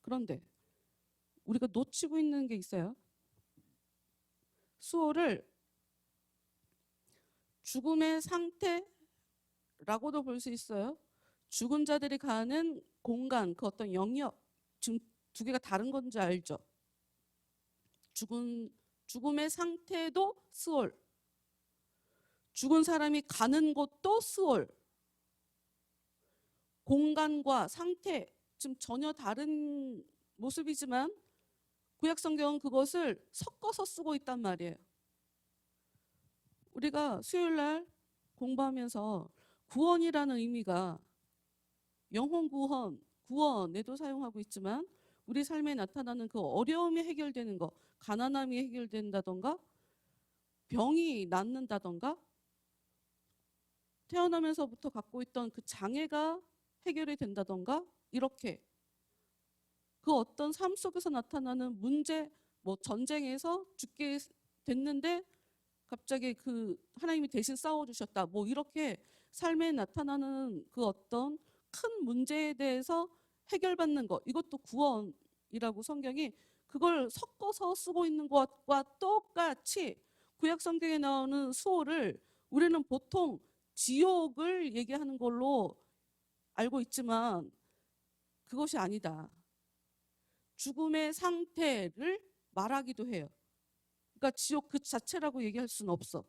그런데 우리가 놓치고 있는 게 있어요. 수호를 죽음의 상태라고도 볼 수 있어요. 죽은 자들이 가는 공간, 그 어떤 영역, 지금 두 개가 다른 건지 알죠? 죽음의 상태도 스올, 죽은 사람이 가는 곳도 스올, 공간과 상태, 지금 전혀 다른 모습이지만 구약 성경은 그것을 섞어서 쓰고 있단 말이에요. 우리가 수요일 날 공부하면서 구원이라는 의미가 영혼 구원에도 사용하고 있지만 우리 삶에 나타나는 그 어려움이 해결되는 거, 가난함이 해결된다던가 병이 낫는다던가 태어나면서부터 갖고 있던 그 장애가 해결이 된다던가 이렇게 그 어떤 삶 속에서 나타나는 문제, 뭐 전쟁에서 죽게 됐는데 갑자기 그 하나님이 대신 싸워주셨다. 뭐 이렇게 삶에 나타나는 그 어떤 큰 문제에 대해서 해결받는 것, 이것도 구원이라고 성경이 그걸 섞어서 쓰고 있는 것과 똑같이 구약 성경에 나오는 수호를 우리는 보통 지옥을 얘기하는 걸로 알고 있지만 그것이 아니다. 죽음의 상태를 말하기도 해요. 그러니까 지옥 그 자체라고 얘기할 수는 없어.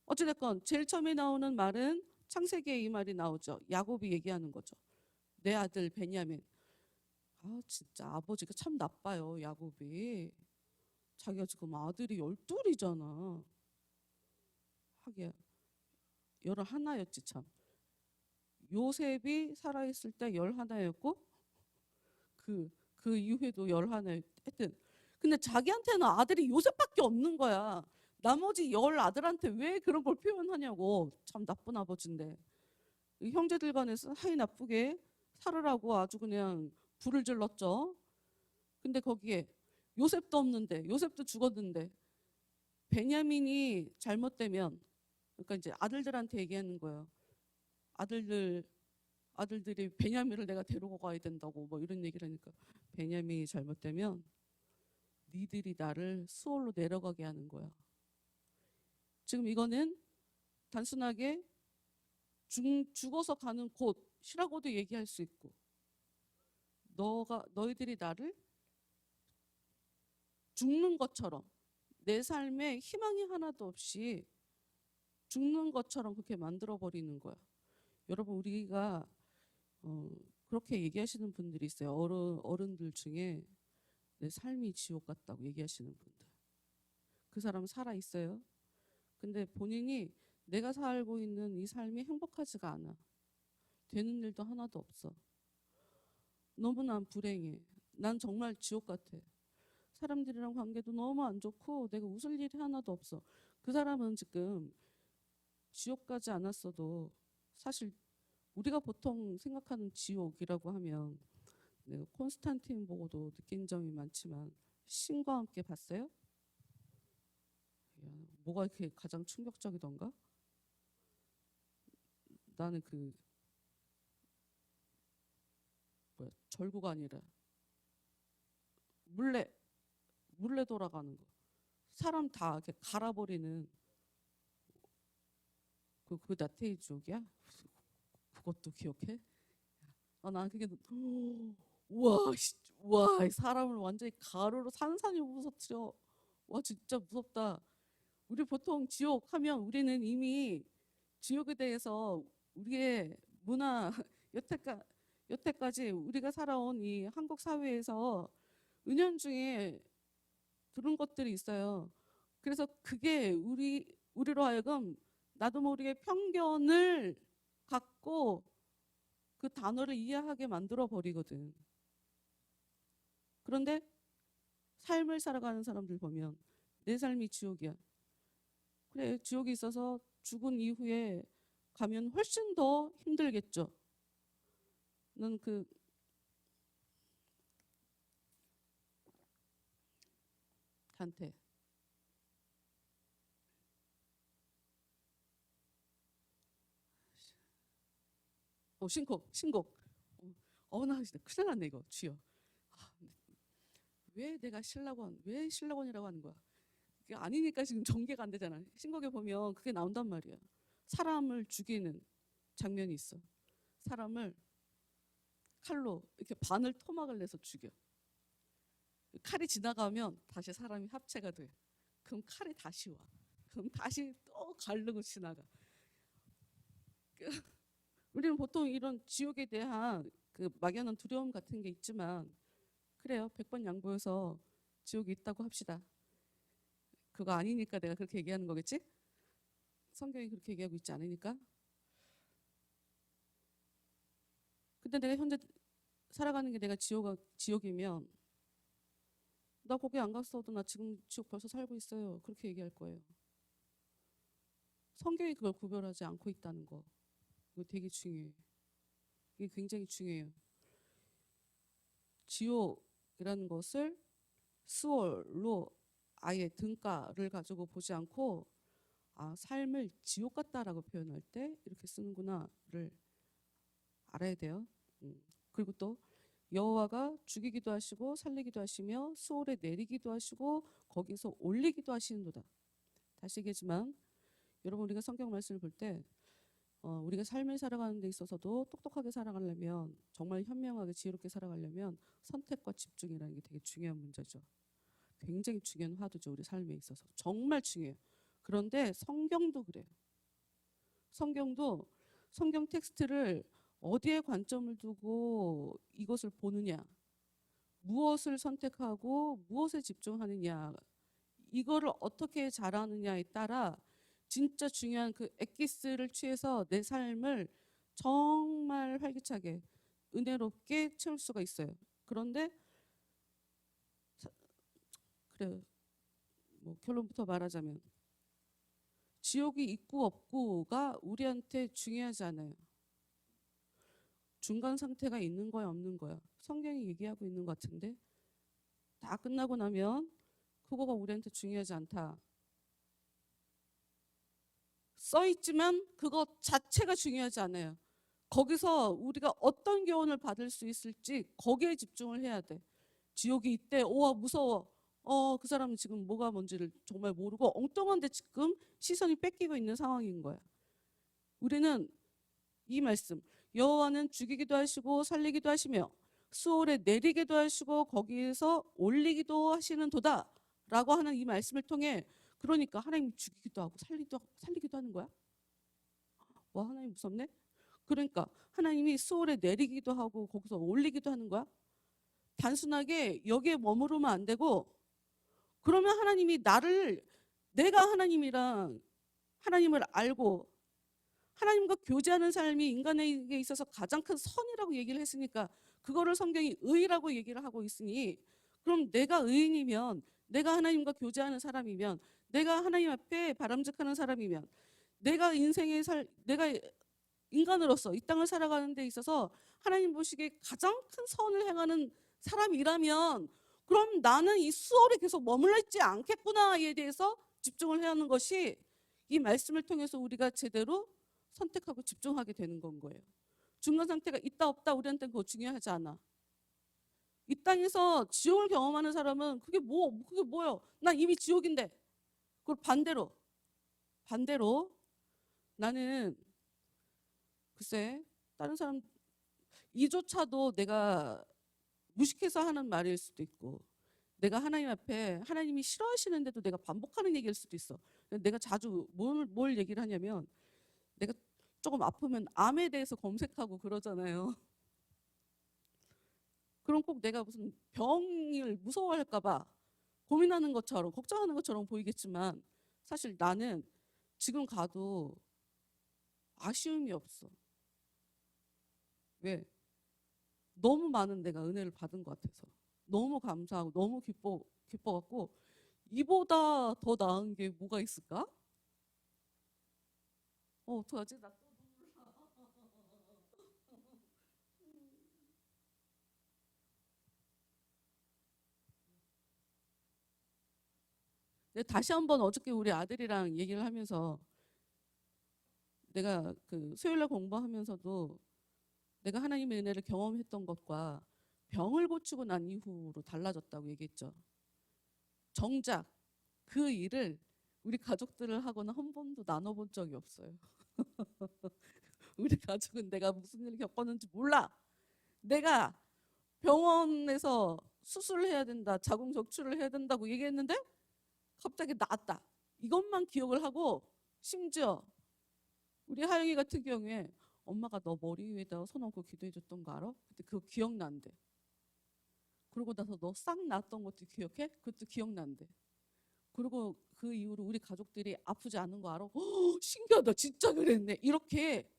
어찌됐건 제일 처음에 나오는 말은 창세기에 이 말이 나오죠. 야곱이 얘기하는 거죠. 내 아들 베냐민. 아 진짜 아버지가 참 나빠요. 야곱이. 자기가 지금 아들이 12이잖아. 하기야 11였지 참. 요셉이 살아있을 때 11였고 그 이후에도 11. 하여튼 근데 자기한테는 아들이 요셉밖에 없는 거야. 나머지 10 아들한테 왜 그런 걸 표현하냐고. 참 나쁜 아버지인데 형제들 간에 사이 나쁘게 살으라고 아주 그냥 불을 질렀죠. 근데 거기에 요셉도 없는데, 요셉도 죽었는데 베냐민이 잘못되면, 그러니까 이제 아들들한테 얘기하는 거예요. 아들들이 베냐민을 내가 데리고 가야 된다고 뭐 이런 얘기를 하니까 베냐민이 잘못되면 니들이 나를 수월로 내려가게 하는 거야. 지금 이거는 단순하게 죽어서 가는 곳이라고도 얘기할 수 있고, 너희들이 나를 죽는 것처럼, 내 삶에 희망이 하나도 없이 죽는 것처럼 그렇게 만들어 버리는 거야. 여러분, 우리가 그렇게 얘기하시는 분들이 있어요. 어른들 중에 내 삶이 지옥 같다고 얘기하시는 분들. 그 사람 살아 있어요. 근데 본인이 내가 살고 있는 이 삶이 행복하지가 않아. 되는 일도 하나도 없어. 너무나 불행해. 난 정말 지옥 같아. 사람들이랑 관계도 너무 안 좋고 내가 웃을 일이 하나도 없어. 그 사람은 지금 지옥 가지 않았어도 사실 우리가 보통 생각하는 지옥이라고 하면, 내가 콘스탄틴 보고도 느낀 점이 많지만, 신과 함께 봤어요? 야, 뭐가 이렇게 가장 충격적이던가? 나는 절구가 아니라 물레 돌아가는 거, 사람 다 이렇게 갈아버리는 그 나태의 지옥이야? 그것도 기억해? 난 그게 우와, 이 사람을 완전히 가루로 산산이 부서뜨려. 와, 진짜 무섭다. 우리 보통 지옥 하면 우리는 이미 지옥에 대해서 우리의 문화 여태까지 우리가 살아온 이 한국 사회에서 은연중에 들은 것들이 있어요. 그래서 그게 우리로 하여금 나도 모르게 편견을 갖고 그 단어를 이해하게 만들어 버리거든. 그런데 삶을 살아가는 사람들 보면 내 삶이 지옥이야. 그래, 지옥이 있어서 죽은 이후에 가면 훨씬 더 힘들겠죠. 난 단테. 신곡. 나 진짜 큰일 났네, 이거. 주여. 왜 신라곤이라고 하는 거야? 그게 아니니까 지금 전개가 안 되잖아. 신곡에 보면 그게 나온단 말이야. 사람을 죽이는 장면이 있어. 사람을 칼로 이렇게 반을 토막을 내서 죽여. 칼이 지나가면 다시 사람이 합체가 돼. 그럼 칼이 다시 와. 그럼 다시 또 가르고 지나가. 우리는 보통 이런 지옥에 대한 그 막연한 두려움 같은 게 있지만, 그래요, 100번 양보해서 지옥이 있다고 합시다. 그거 아니니까 내가 그렇게 얘기하는 거겠지? 성경이 그렇게 얘기하고 있지 않으니까. 근데 내가 현재 살아가는 게 내가 지옥이면, 나 거기 안 갔어도 나 지금 지옥 벌써 살고 있어요. 그렇게 얘기할 거예요. 성경이 그걸 구별하지 않고 있다는 거. 이거 되게 중요해요. 이게 굉장히 중요해요. 지옥이라는 것을 수월로 아예 등가를 가지고 보지 않고, 삶을 지옥 같다라고 표현할 때 이렇게 쓰는구나를 알아야 돼요. 그리고 또 여호와가 죽이기도 하시고 살리기도 하시며 수월에 내리기도 하시고 거기서 올리기도 하시는도다. 다시 얘기하지만, 여러분, 우리가 성경 말씀을 볼 때 우리가 삶을 살아가는 데 있어서도 똑똑하게 살아가려면, 정말 현명하게 지혜롭게 살아가려면 선택과 집중이라는 게 되게 중요한 문제죠. 굉장히 중요한 화두죠. 우리 삶에 있어서 정말 중요해요. 그런데 성경도 그래요. 성경 텍스트를 어디에 관점을 두고 이것을 보느냐, 무엇을 선택하고 무엇에 집중하느냐, 이거를 어떻게 잘하느냐에 따라 진짜 중요한 그 엑기스를 취해서 내 삶을 정말 활기차게 은혜롭게 채울 수가 있어요. 그런데 그래, 결론부터 말하자면 지옥이 있고 없고가 우리한테 중요하지 않아요. 중간 상태가 있는 거야 없는 거야, 성경이 얘기하고 있는 것 같은데, 다 끝나고 나면 그거가 우리한테 중요하지 않다 써있지만 그거 자체가 중요하지 않아요. 거기서 우리가 어떤 교훈을 받을 수 있을지 거기에 집중을 해야 돼. 지옥이 있대, 오와 무서워, 그 사람은 지금 뭐가 뭔지를 정말 모르고 엉뚱한데 지금 시선이 뺏기고 있는 상황인 거야. 우리는 이 말씀, 여호와는 죽이기도 하시고 살리기도 하시며 수월에 내리기도 하시고 거기에서 올리기도 하시는 도다 라고 하는 이 말씀을 통해, 그러니까 하나님 죽이기도 하고 살리기도 하는 거야. 와, 하나님 무섭네. 그러니까 하나님이 수월에 내리기도 하고 거기서 올리기도 하는 거야. 단순하게 여기에 머무르면 안 되고, 그러면 하나님이 내가 하나님을 알고 하나님과 교제하는 삶이 인간에게 있어서 가장 큰 선이라고 얘기를 했으니까, 그거를 성경이 의라고 얘기를 하고 있으니, 그럼 내가 의인이면, 내가 하나님과 교제하는 사람이면, 내가 하나님 앞에 바람직하는 사람이면, 내가 인간으로서 이 땅을 살아가는 데 있어서 하나님 보시기에 가장 큰 선을 행하는 사람이라면, 그럼 나는 이 수월에 계속 머물러 있지 않겠구나에 대해서 집중을 해야 하는 것이, 이 말씀을 통해서 우리가 제대로 선택하고 집중하게 되는 건 거예요. 중간 상태가 있다 없다 우리한테는 그거 중요하지 않아. 이 땅에서 지옥을 경험하는 사람은 그게 뭐예요? 난 이미 지옥인데. 그걸 반대로 나는 글쎄 다른 사람 이조차도 내가 무식해서 하는 말일 수도 있고, 내가 하나님 앞에 하나님이 싫어하시는데도 내가 반복하는 얘기일 수도 있어. 내가 자주 뭘 얘기를 하냐면, 내가 조금 아프면 암에 대해서 검색하고 그러잖아요. 그럼 꼭 내가 무슨 병을 무서워할까 봐 고민하는 것처럼 걱정하는 것처럼 보이겠지만, 사실 나는 지금 가도 아쉬움이 없어. 왜? 너무 많은 내가 은혜를 받은 것 같아서 너무 감사하고 너무 기뻐갖고, 이보다 더 나은 게 뭐가 있을까? 어떡하지? 나 또 다시 한번 어저께 우리 아들이랑 얘기를 하면서, 내가 그 수요일날 공부하면서도 내가 하나님의 은혜를 경험했던 것과 병을 고치고 난 이후로 달라졌다고 얘기했죠. 정작 그 일을 우리 가족들을 하거나 한 번도 나눠본 적이 없어요. 우리 가족은 내가 무슨 일을 겪었는지 몰라. 내가 병원에서 수술을 해야 된다, 자궁 적출을 해야 된다고 얘기했는데 갑자기 나았다. 이것만 기억을 하고, 심지어 우리 하영이 같은 경우에 엄마가 너 머리 위에다가 손 얹고 기도해 줬던 거 알아? 그때 그거 기억난대. 그러고 나서 너 싹 났던 것도 기억해? 그것도 기억난대. 그리고 그 이후로 우리 가족들이 아프지 않은 거 알아? 신기하다, 진짜 그랬네. 이렇게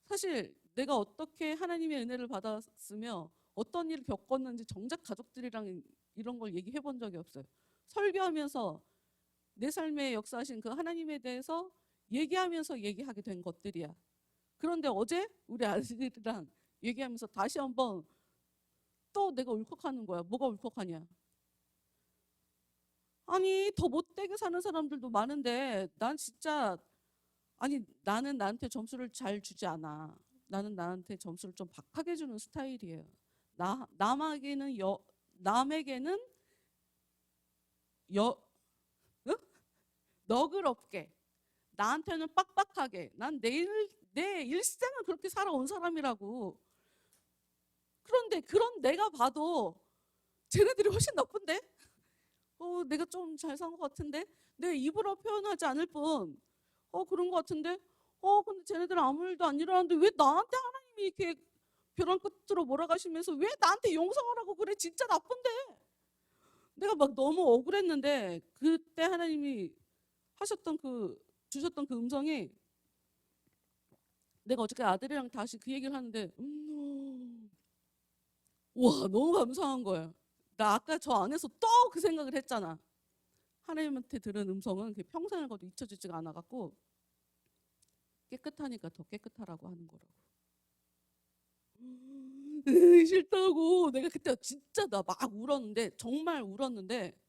사실 내가 어떻게 하나님의 은혜를 받았으며 어떤 일을 겪었는지 정작 가족들이랑 이런 걸 얘기해 본 적이 없어요. 설교하면서 내 삶에 역사하신 그 하나님에 대해서 얘기하면서 얘기하게 된 것들이야. 그런데 어제 우리 아들이랑 얘기하면서 다시 한번 또 내가 울컥하는 거야. 뭐가 울컥하냐? 아니, 더 못되게 사는 사람들도 많은데 난 진짜, 아니, 나는 나한테 점수를 잘 주지 않아. 나는 나한테 점수를 좀 박하게 주는 스타일이에요. 남에게는 응? 너그럽게, 나한테는 빡빡하게. 난 내 일생을 그렇게 살아온 사람이라고. 그런데 그런 내가 봐도 쟤네들이 훨씬 나쁜데? 내가 좀 잘 산 것 같은데? 내가 입으로 표현하지 않을 뿐 그런 것 같은데? 근데 쟤네들은 아무 일도 안 일어나는데 왜 나한테 하나님이 이렇게 벼랑 끝으로 몰아가시면서 왜 나한테 용서하라고 그래? 진짜 나쁜데? 내가 막 너무 억울했는데, 그때 하나님이 주셨던 그 음성이, 내가 어저께 아들이랑 다시 그 얘기를 하는데 와, 너무 감사한 거예요. 나 아까 저 안에서 또 그 생각을 했잖아. 하나님한테 들은 음성은 평생을 가도 잊혀지지가 않아갖고, 깨끗하니까 더 깨끗하라고 하는 거라고. 싫다고. 내가 그때 진짜 나 막 울었는데, 정말 울었는데,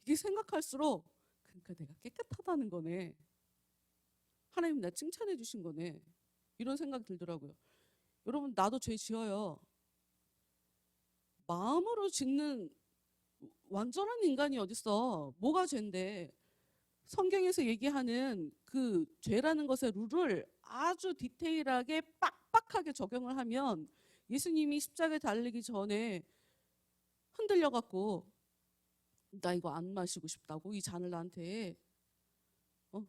이게 생각할수록 그러니까 내가 깨끗하다는 거네. 하나님 나 칭찬해 주신 거네. 이런 생각이 들더라고요. 여러분, 나도 죄 지어요. 마음으로 짓는 완전한 인간이 어딨어. 뭐가 죄인데. 성경에서 얘기하는 그 죄라는 것의 룰을 아주 디테일하게 빡빡하게 적용을 하면 예수님이 십자가에 달리기 전에 흔들려 갖고 나 이거 안 마시고 싶다고 이 잔을 나한테 어?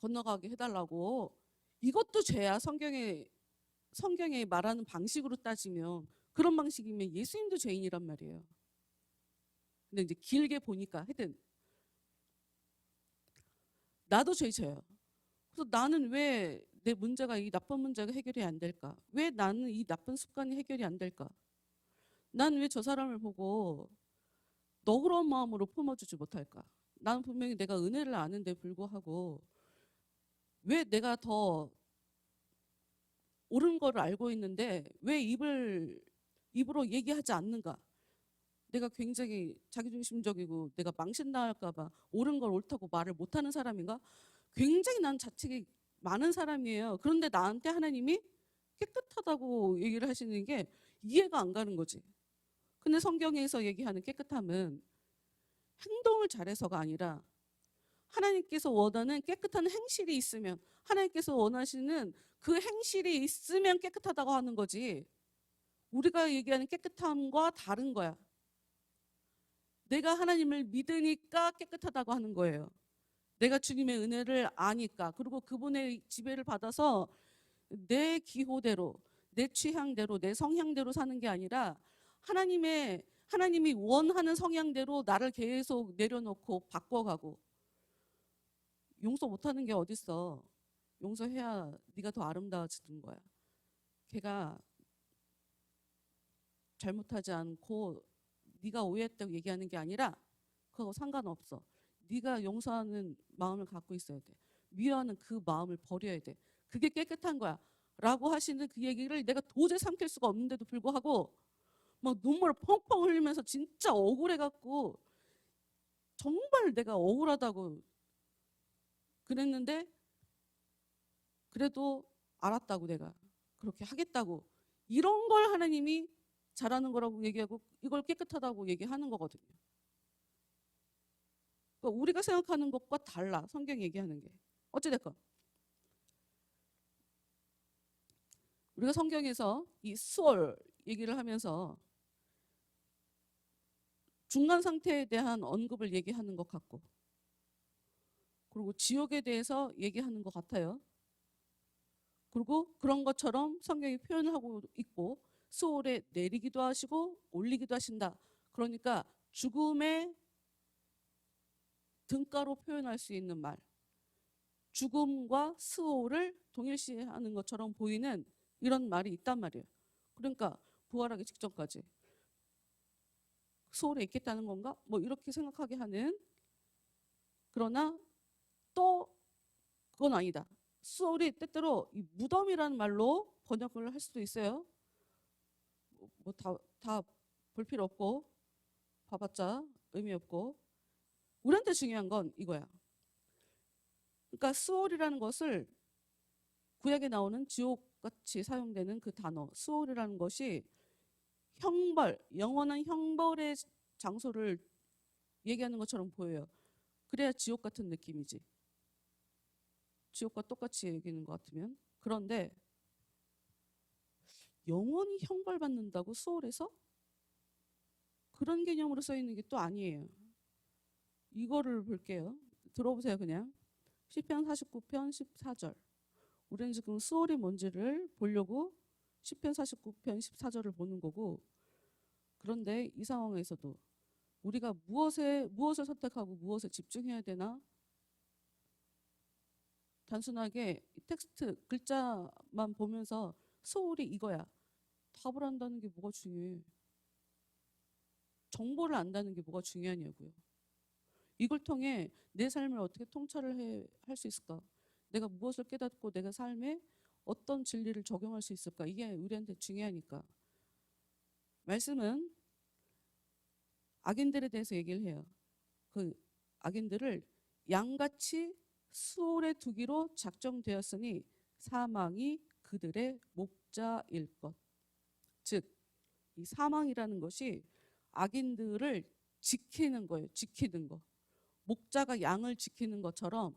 건너가게 해달라고. 이것도 죄야. 성경에 말하는 방식으로 따지면 그런 방식이면 예수님도 죄인이란 말이에요. 근데 이제 길게 보니까 하여튼 나도 죄져요. 그래서 나는 왜 내 문제가 이 나쁜 문제가 해결이 안 될까? 왜 나는 이 나쁜 습관이 해결이 안 될까? 난 왜 저 사람을 보고 너그러운 마음으로 품어주지 못할까? 나는 분명히 내가 은혜를 아는데 불구하고 왜 내가 더 옳은 거를 알고 있는데 왜 입으로 얘기하지 않는가? 내가 굉장히 자기중심적이고 내가 망신당할까 봐 옳은 걸 옳다고 말을 못하는 사람인가? 굉장히 난 자책이 많은 사람이에요. 그런데 나한테 하나님이 깨끗하다고 얘기를 하시는 게 이해가 안 가는 거지. 근데 성경에서 얘기하는 깨끗함은 행동을 잘해서가 아니라 하나님께서 원하는 깨끗한 행실이 있으면, 하나님께서 원하시는 그 행실이 있으면 깨끗하다고 하는 거지. 우리가 얘기하는 깨끗함과 다른 거야. 내가 하나님을 믿으니까 깨끗하다고 하는 거예요. 내가 주님의 은혜를 아니까, 그리고 그분의 지배를 받아서 내 기호대로, 내 취향대로, 내 성향대로 사는 게 아니라 하나님이 원하는 성향대로 나를 계속 내려놓고 바꿔가고. 용서 못하는 게 어딨어. 용서해야 네가 더 아름다워지는 거야. 걔가 잘못하지 않고 네가 오해했다고 얘기하는 게 아니라 그거 상관없어. 네가 용서하는 마음을 갖고 있어야 돼. 미워하는 그 마음을 버려야 돼. 그게 깨끗한 거야. 라고 하시는 그 얘기를 내가 도저히 삼킬 수가 없는데도 불구하고 막 눈물을 펑펑 흘리면서 진짜 억울해갖고 정말 내가 억울하다고 그랬는데 그래도 알았다고 내가 그렇게 하겠다고 이런 걸 하나님이 잘하는 거라고 얘기하고 이걸 깨끗하다고 얘기하는 거거든요. 그러니까 우리가 생각하는 것과 달라. 성경 얘기하는 게. 어찌됐건 우리가 성경에서 이 수월 얘기를 하면서 중간 상태에 대한 언급을 얘기하는 것 같고 그리고 지옥에 대해서 얘기하는 것 같아요. 그리고 그런 것처럼 성경이 표현을 하고 있고 수월에 내리기도 하시고 올리기도 하신다. 그러니까 죽음의 등가로 표현할 수 있는 말, 죽음과 수호를 동일시하는 것처럼 보이는 이런 말이 있단 말이에요. 그러니까 부활하기 직전까지 수월에 있겠다는 건가? 뭐 이렇게 생각하게 하는. 그러나 또 그건 아니다. 수월이 때때로 이 무덤이라는 말로 번역을 할 수도 있어요. 뭐 다 볼 필요 없고 봐봤자 의미 없고. 우리한테 중요한 건 이거야. 그러니까 수월이라는 것을 구약에 나오는 지옥같이 사용되는 그 단어 수월이라는 것이 형벌, 영원한 형벌의 장소를 얘기하는 것처럼 보여요. 그래야 지옥 같은 느낌이지. 지옥과 똑같이 얘기하는 것 같으면. 그런데 영원히 형벌받는다고 수월에서? 그런 개념으로 써 있는 게 또 아니에요. 이거를 볼게요. 들어보세요. 그냥 시편 49편 14절. 우리는 지금 수월이 뭔지를 보려고 시편 49편 14절을 보는 거고, 그런데 이 상황에서도 우리가 무엇을 선택하고 무엇에 집중해야 되나? 단순하게 텍스트 글자만 보면서 수월이 이거야. 답을 안다는 게 뭐가 중요해? 정보를 안다는 게 뭐가 중요하냐고요. 이걸 통해 내 삶을 어떻게 통찰을 할 수 있을까? 내가 무엇을 깨닫고 내가 삶에 어떤 진리를 적용할 수 있을까? 이게 우리한테 중요하니까. 말씀은 악인들에 대해서 얘기를 해요. 그 악인들을 양같이 수월에 두기로 작정되었으니 사망이 그들의 목자일 것. 즉, 이 사망이라는 것이 악인들을 지키는 거예요. 지키는 거. 목자가 양을 지키는 것처럼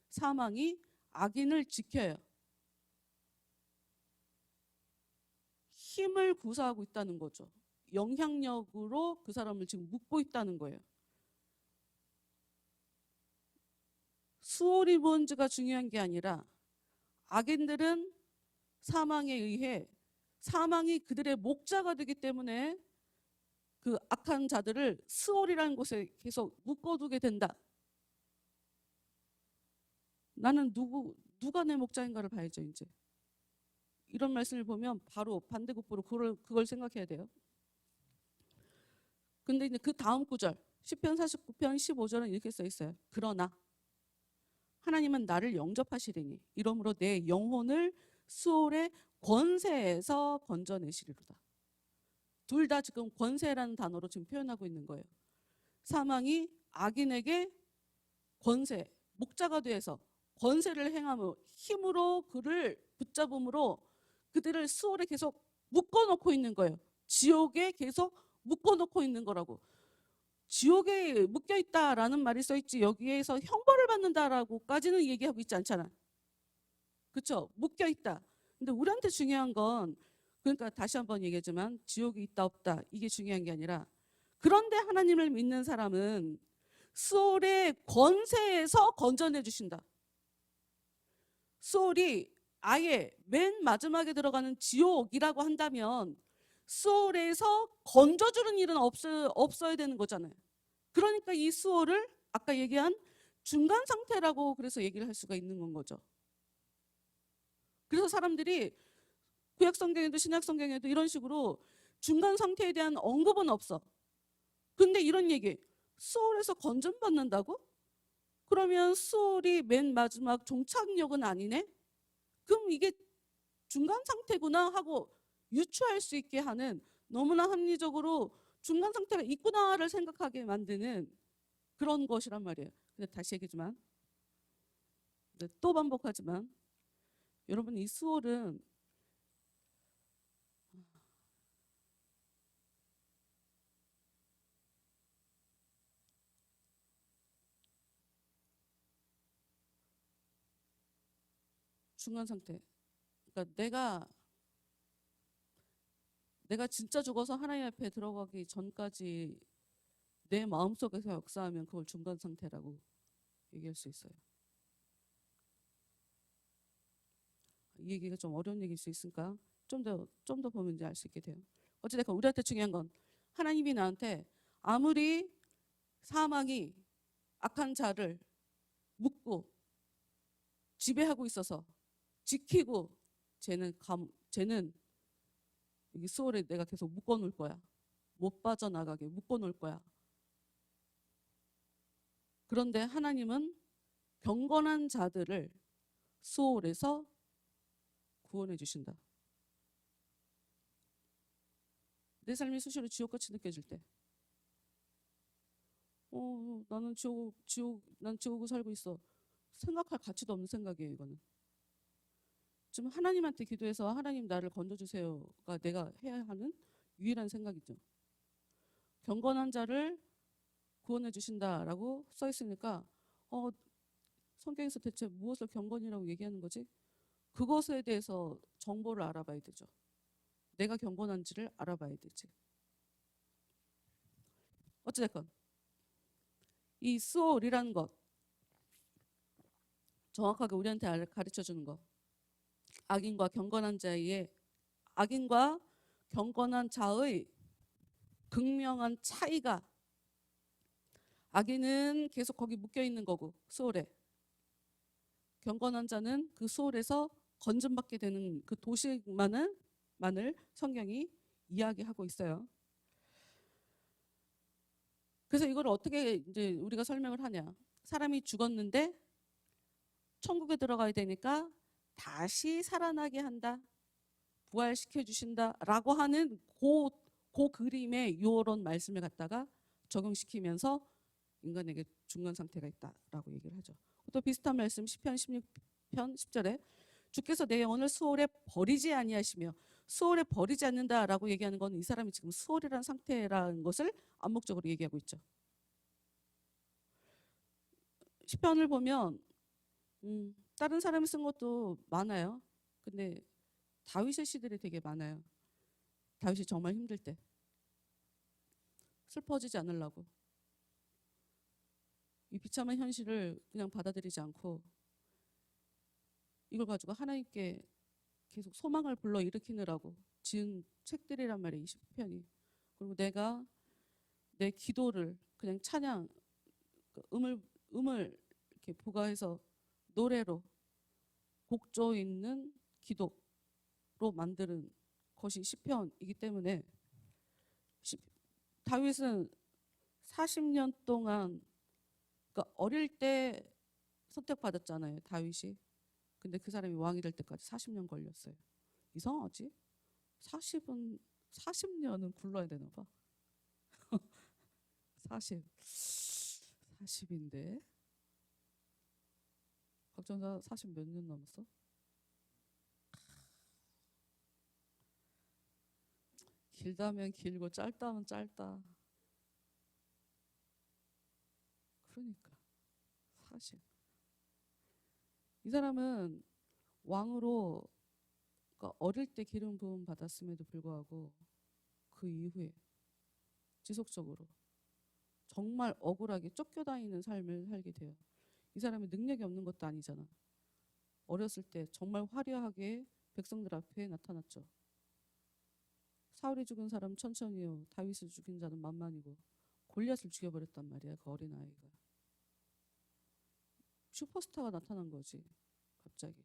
사망이 악인을 지켜요. 힘을 구사하고 있다는 거죠. 영향력으로 그 사람을 지금 묶고 있다는 거예요. 수월이 뭔지가 중요한 게 아니라 악인들은 사망에 의해 사망이 그들의 목자가 되기 때문에 그 악한 자들을 스월이라는 곳에 계속 묶어두게 된다. 나는 누가 내 목자인가를 봐야죠. 이제 이런 말씀을 보면 바로 반대급부로 그걸 생각해야 돼요. 근데 이제 그 다음 구절 시편 49편 15절은 이렇게 써 있어요. 그러나 하나님은 나를 영접하시리니 이러므로 내 영혼을 수월의 권세에서 건져내시리로다. 둘 다 지금 권세라는 단어로 지금 표현하고 있는 거예요. 사망이 악인에게 권세, 목자가 되어서 권세를 행함으로 힘으로 그를 붙잡음으로 그들을 수월에 계속 묶어놓고 있는 거예요. 지옥에 계속 묶어놓고 있는 거라고. 지옥에 묶여있다라는 말이 써있지 여기에서 형벌을 받는다라고까지는 얘기하고 있지 않잖아. 그렇죠? 묶여있다. 근데 우리한테 중요한 건 그러니까 다시 한번 얘기하지만 지옥이 있다 없다 이게 중요한 게 아니라 그런데 하나님을 믿는 사람은 수월의 권세에서 건져내 주신다. 수월이 아예 맨 마지막에 들어가는 지옥이라고 한다면 수월에서 건져주는 일은 없어야 되는 거잖아요. 그러니까 이 수월을 아까 얘기한 중간 상태라고 그래서 얘기를 할 수가 있는 건 거죠. 그래서 사람들이 구약 성경에도 신약 성경에도 이런 식으로 중간 상태에 대한 언급은 없어. 근데 이런 얘기, 수월에서 건전받는다고? 그러면 수월이 맨 마지막 종착역은 아니네? 그럼 이게 중간 상태구나 하고 유추할 수 있게 하는 너무나 합리적으로 중간 상태가 있구나를 생각하게 만드는 그런 것이란 말이에요. 근데 다시 얘기지만 또 반복하지만 여러분 이 수월은 중간 상태. 그러니까 내가 진짜 죽어서 하나님 앞에 들어가기 전까지 내 마음속에서 역사하면 그걸 중간 상태라고 얘기할 수 있어요. 이 얘기가 좀 어려운 얘기일 수 있으니까 좀 더 보면 이제 알 수 있게 돼요. 어찌됐건 우리한테 중요한 건 하나님이 나한테 아무리 사망이 악한 자를 묶고 지배하고 있어서 지키고 쟤는 이 수월에 내가 계속 묶어놓을 거야. 못 빠져나가게 묶어놓을 거야. 그런데 하나님은 경건한 자들을 수월에서 구원해 주신다. 내 삶이 수시로 지옥같이 느껴질 때 나는 지옥을 살고 있어. 생각할 가치도 없는 생각이에요. 이거는 지금 하나님한테 기도해서 하나님 나를 건져주세요가 내가 해야 하는 유일한 생각이죠. 경건한 자를 구원해 주신다라고 써 있으니까 성경에서 대체 무엇을 경건이라고 얘기하는 거지? 그것에 대해서 정보를 알아봐야 되죠. 내가 경건한지를 알아봐야 되지. 어찌됐건 이 수월이라는 것 정확하게 우리한테 가르쳐주는 것 악인과 경건한 자의 극명한 차이가 악인은 계속 거기 묶여있는 거고 수월에 경건한 자는 그 수월에서 건전받게 되는 그 도식만을 성경이 이야기하고 있어요. 그래서 이걸 어떻게 이제 우리가 설명을 하냐? 사람이 죽었는데 천국에 들어가야 되니까 다시 살아나게 한다, 부활시켜 주신다라고 하는 그 그림의 이런 말씀을 갖다가 적용시키면서 인간에게 중간 상태가 있다라고 얘기를 하죠. 또 비슷한 말씀 시편 16편 10절에 주께서 내 영혼을 수월에 버리지 아니하시며 수월에 버리지 않는다라고 얘기하는 건 이 사람이 지금 수월이라는 상태라는 것을 암묵적으로 얘기하고 있죠. 시편을 보면 다른 사람이 쓴 것도 많아요. 근데 다윗의 시들이 되게 많아요. 다윗이 정말 힘들 때 슬퍼지지 않으려고 이 비참한 현실을 그냥 받아들이지 않고 이걸 가지고 하나님께 계속 소망을 불러일으키느라고 지은 책들이란 말이에요. 이 시편이. 그리고 내가 내 기도를 그냥 찬양 음을 이렇게 부과해서 노래로 곡조 있는 기도로 만드는 것이 시편이기 때문에 다윗은 40년 동안 그러니까 어릴 때 선택받았잖아요. 다윗이. 근데 그 사람이 왕이 될 때까지 40년 걸렸어요. 이상하지? 40년은 굴러야 되나 봐. 40인데 박전사 40 몇 년 남았어? 길다면 길고 짧다면 짧다. 그러니까 40. 이 사람은 왕으로 그러니까 어릴 때 기름 부음 받았음에도 불구하고 그 이후에 지속적으로 정말 억울하게 쫓겨다니는 삶을 살게 돼요. 이 사람이 능력이 없는 것도 아니잖아. 어렸을 때 정말 화려하게 백성들 앞에 나타났죠. 사울이 죽은 사람 천천히요. 다윗을 죽인 자는 만만이고 골리앗을 죽여버렸단 말이야. 그 어린아이가. 슈퍼스타가 나타난 거지. 갑자기.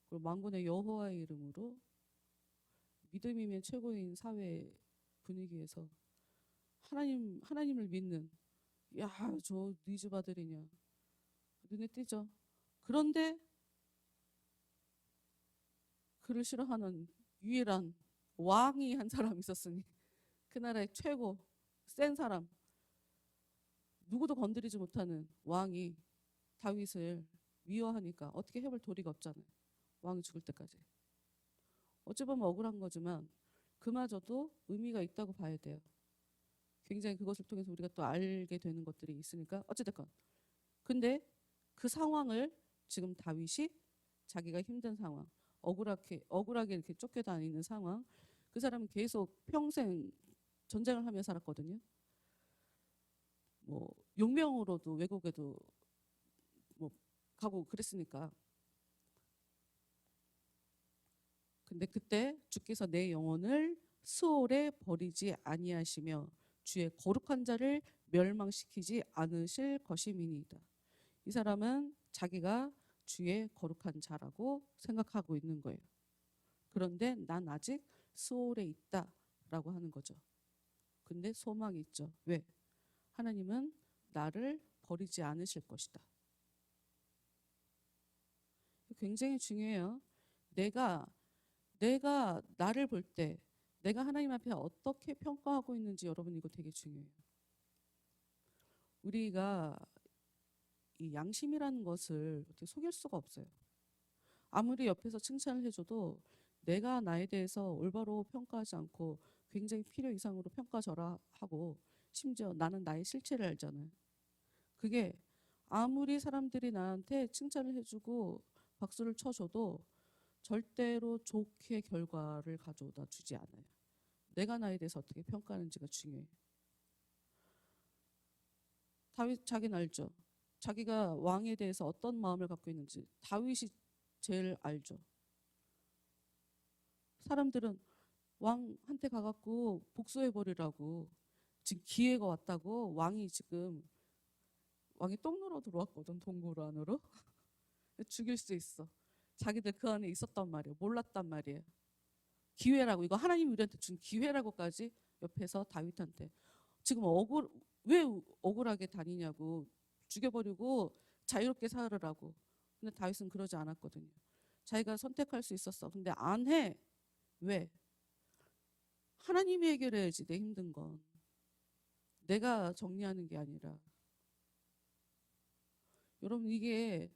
그리고 만군의 여호와의 이름으로 믿음이면 최고인 사회 분위기에서 하나님을 믿는 야, 저 네 집 아들이냐. 눈에 띄죠. 그런데 그를 싫어하는 유일한 왕이 한 사람 있었으니 그 나라의 최고 센 사람 누구도 건드리지 못하는 왕이 다윗을 미워하니까 어떻게 해볼 도리가 없잖아요. 왕이 죽을 때까지. 어찌 보면 억울한 거지만 그마저도 의미가 있다고 봐야 돼요. 굉장히 그것을 통해서 우리가 또 알게 되는 것들이 있으니까 어찌됐건. 근데 그 상황을 지금 다윗이 자기가 힘든 상황, 억울하게 이렇게 쫓겨다니는 상황, 그 사람은 계속 평생 전쟁을 하며 살았거든요. 뭐 용병으로도 외국에도 뭐 가고 그랬으니까. 근데 그때 주께서 내 영혼을 수월에 버리지 아니하시며 주의 거룩한 자를 멸망시키지 않으실 것임이니이다. 이 사람은 자기가 주의 거룩한 자라고 생각하고 있는 거예요. 그런데 난 아직 수월에 있다라고 하는 거죠. 근데 소망이 있죠. 왜? 하나님은 나를 버리지 않으실 것이다. 굉장히 중요해요. 내가 나를 볼 때 내가 하나님 앞에 어떻게 평가하고 있는지 여러분 이거 되게 중요해요. 우리가 이 양심이라는 것을 어떻게 속일 수가 없어요. 아무리 옆에서 칭찬을 해줘도 내가 나에 대해서 올바로 평가하지 않고 굉장히 필요 이상으로 평가절하하고 심지어 나는 나의 실체를 알잖아요. 그게 아무리 사람들이 나한테 칭찬을 해주고 박수를 쳐줘도 절대로 좋게 결과를 가져다 주지 않아요. 내가 나에 대해서 어떻게 평가하는지가 중요해요. 다윗 자기는 알죠. 자기가 왕에 대해서 어떤 마음을 갖고 있는지 다윗이 제일 알죠. 사람들은 왕한테 가갖고 복수해버리라고 지금 기회가 왔다고 왕이 똥 누러 들어왔거든. 동굴 안으로. 죽일 수 있어. 자기들 그 안에 있었단 말이에요. 몰랐단 말이에요. 기회라고 이거 하나님이 우리한테 준 기회라고까지 옆에서 다윗한테 지금 왜 억울하게 다니냐고 죽여버리고 자유롭게 살으라고. 근데 다윗은 그러지 않았거든요. 자기가 선택할 수 있었어. 근데 안 해. 왜? 하나님이 해결해야지 내 힘든 건. 내가 정리하는 게 아니라. 여러분 이게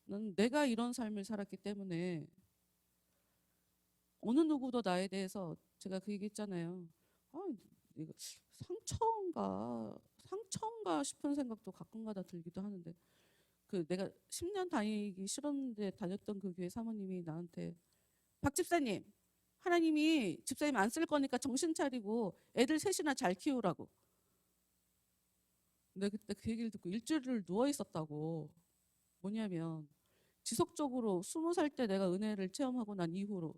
난 내가 이런 삶을 살았기 때문에 어느 누구도 나에 대해서 제가 그 얘기 했잖아요. 아, 이거 상처인가 싶은 생각도 가끔가다 들기도 하는데 그 내가 10년 다니기 싫었는데 다녔던 그 교회 사모님이 나한테 박 집사님 하나님이 집사님 안 쓸 거니까 정신 차리고 애들 셋이나 잘 키우라고. 내가 그때 그 얘기를 듣고 일주일을 누워 있었다고. 뭐냐면 지속적으로 20살 때 내가 은혜를 체험하고 난 이후로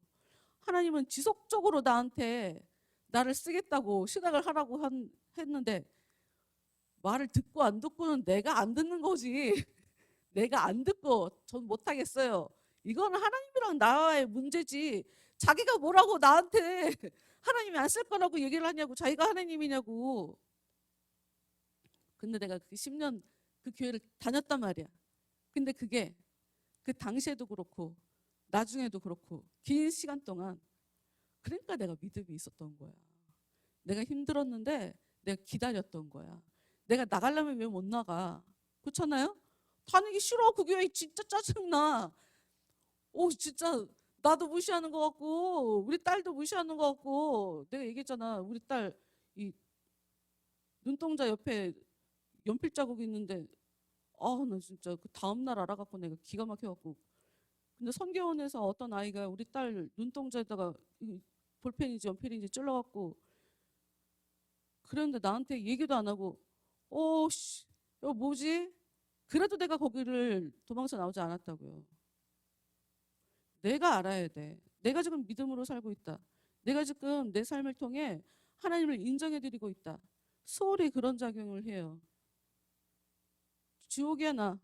하나님은 지속적으로 나를 쓰겠다고 시작을 하라고 했는데 말을 듣고 안 듣고는 내가 안 듣는 거지. 내가 안 듣고 전 못하겠어요. 이거는 하나님이랑 나의 문제지. 자기가 뭐라고 나한테 하나님이 안 쓸 거라고 얘기를 하냐고. 자기가 하나님이냐고. 근데 내가 그 10년 그 교회를 다녔단 말이야. 근데 그게 그 당시에도 그렇고 나중에도 그렇고 긴 시간 동안 그러니까 내가 믿음이 있었던 거야. 내가 힘들었는데 내가 기다렸던 거야. 내가 나가려면 왜 못 나가? 그렇잖아요? 다니기 싫어. 그 교회 진짜 짜증나. 오 진짜 나도 무시하는 것 같고 우리 딸도 무시하는 것 같고 내가 얘기했잖아. 우리 딸 이 눈동자 옆에 연필 자국 있는데 나 진짜 그 다음날 알아갖고 내가 기가 막혀갖고 근데 선교원에서 어떤 아이가 우리 딸 눈동자에다가 볼펜인지 연필인지 찔러갖고 그랬는데 나한테 얘기도 안 하고 씨, 이거 뭐지? 그래도 내가 거기를 도망쳐 나오지 않았다고요. 내가 알아야 돼. 내가 지금 믿음으로 살고 있다. 내가 지금 내 삶을 통해 하나님을 인정해드리고 있다. 소홀히 그런 작용을 해요. 지옥이야 나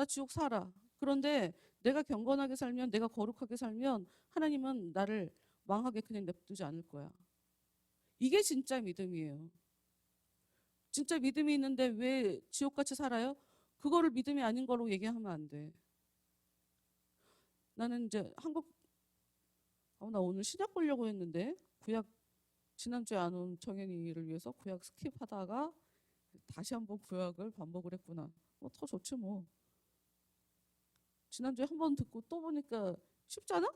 지옥 살아. 그런데 내가 경건하게 살면 내가 거룩하게 살면 하나님은 나를 망하게 그냥 냅두지 않을 거야. 이게 진짜 믿음이에요. 진짜 믿음이 있는데 왜 지옥같이 살아요? 그거를 믿음이 아닌 거로 얘기하면 안 돼. 나는 이제 나 오늘 신약 보려고 했는데 구약 지난주에 안 온 정현이를 위해서 구약 스킵하다가 다시 한번 구약을 반복을 했구나. 더 좋지 뭐. 지난주에 한 번 듣고 또 보니까 쉽잖아?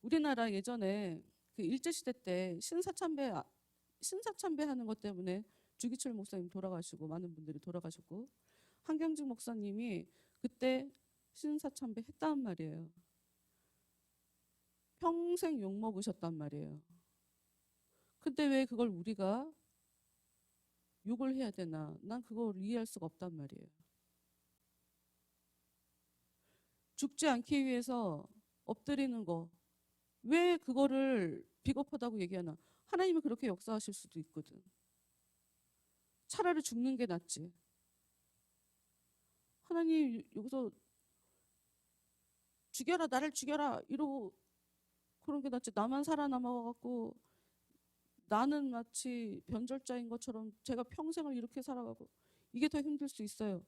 우리나라 예전에 그 일제시대 때 신사참배 하는 것 때문에 주기철 목사님 돌아가시고 많은 분들이 돌아가셨고 한경직 목사님이 그때 신사참배 했단 말이에요. 평생 욕먹으셨단 말이에요. 근데 왜 그걸 우리가 욕을 해야 되나? 난 그걸 이해할 수가 없단 말이에요. 죽지 않기 위해서 엎드리는 거. 왜 그거를 비겁하다고 얘기하나? 하나님이 그렇게 역사하실 수도 있거든. 차라리 죽는 게 낫지. 하나님 여기서 죽여라 나를 죽여라 이러고 그런 게 낫지. 나만 살아남아갖고 나는 마치 변절자인 것처럼 제가 평생을 이렇게 살아가고 이게 더 힘들 수 있어요.